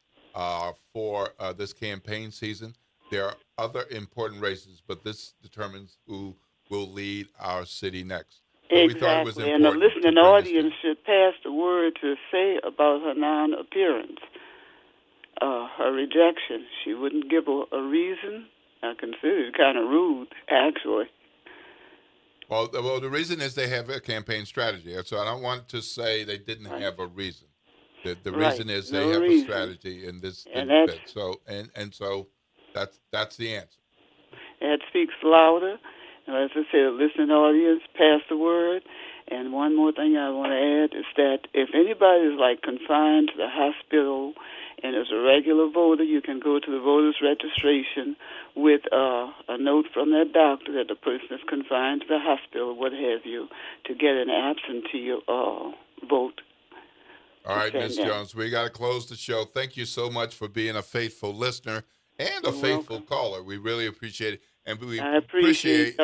Speaker 8: for this campaign season. There are other important races, but this determines who will lead our city next. So
Speaker 21: exactly,
Speaker 8: we thought it was important
Speaker 21: and the listening audience should pass the word to say about her non-appearance, her rejection. She wouldn't give a reason. I consider it kind of rude, actually.
Speaker 8: Well, the reason is they have a campaign strategy. So I don't want to say they didn't have a reason. The reason is they have a strategy, and this didn't fit. So so that's the answer.
Speaker 21: That speaks louder. And as I said, the listening audience, pass the word. And one more thing I want to add is that if anybody is confined to the hospital and is a regular voter, you can go to the voters registration with a note from that doctor that the person is confined to the hospital, what have you, to get an absentee vote.
Speaker 8: All right, Ms. Jones, we got to close the show. Thank you so much for being a faithful listener and a faithful caller. We really appreciate it. And we appreciate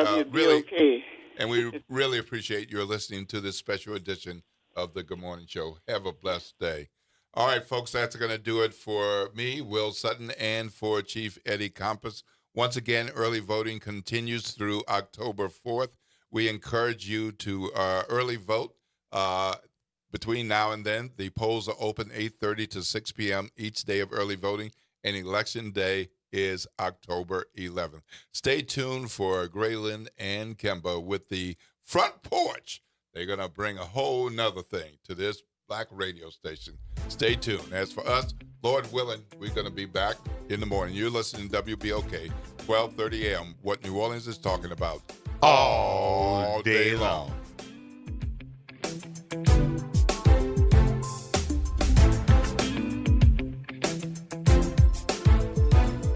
Speaker 8: really appreciate your listening to this special edition of the Good Morning Show. Have a blessed day. All right, folks, that's going to do it for me, Will Sutton, and for Chief Eddie Compass. Once again, early voting continues through October 4th. We encourage you to early vote between now and then. The polls are open 8:30 to 6 p.m. each day of early voting, and Election Day is October 11th. Stay tuned for Graylin and Kemba with the Front Porch They're going to bring a whole nother thing to this black radio station. Stay tuned. As for us, Lord willing, we're going to be back in the morning. You're listening to WBOK, 1230 a.m., what New Orleans is talking about all day long.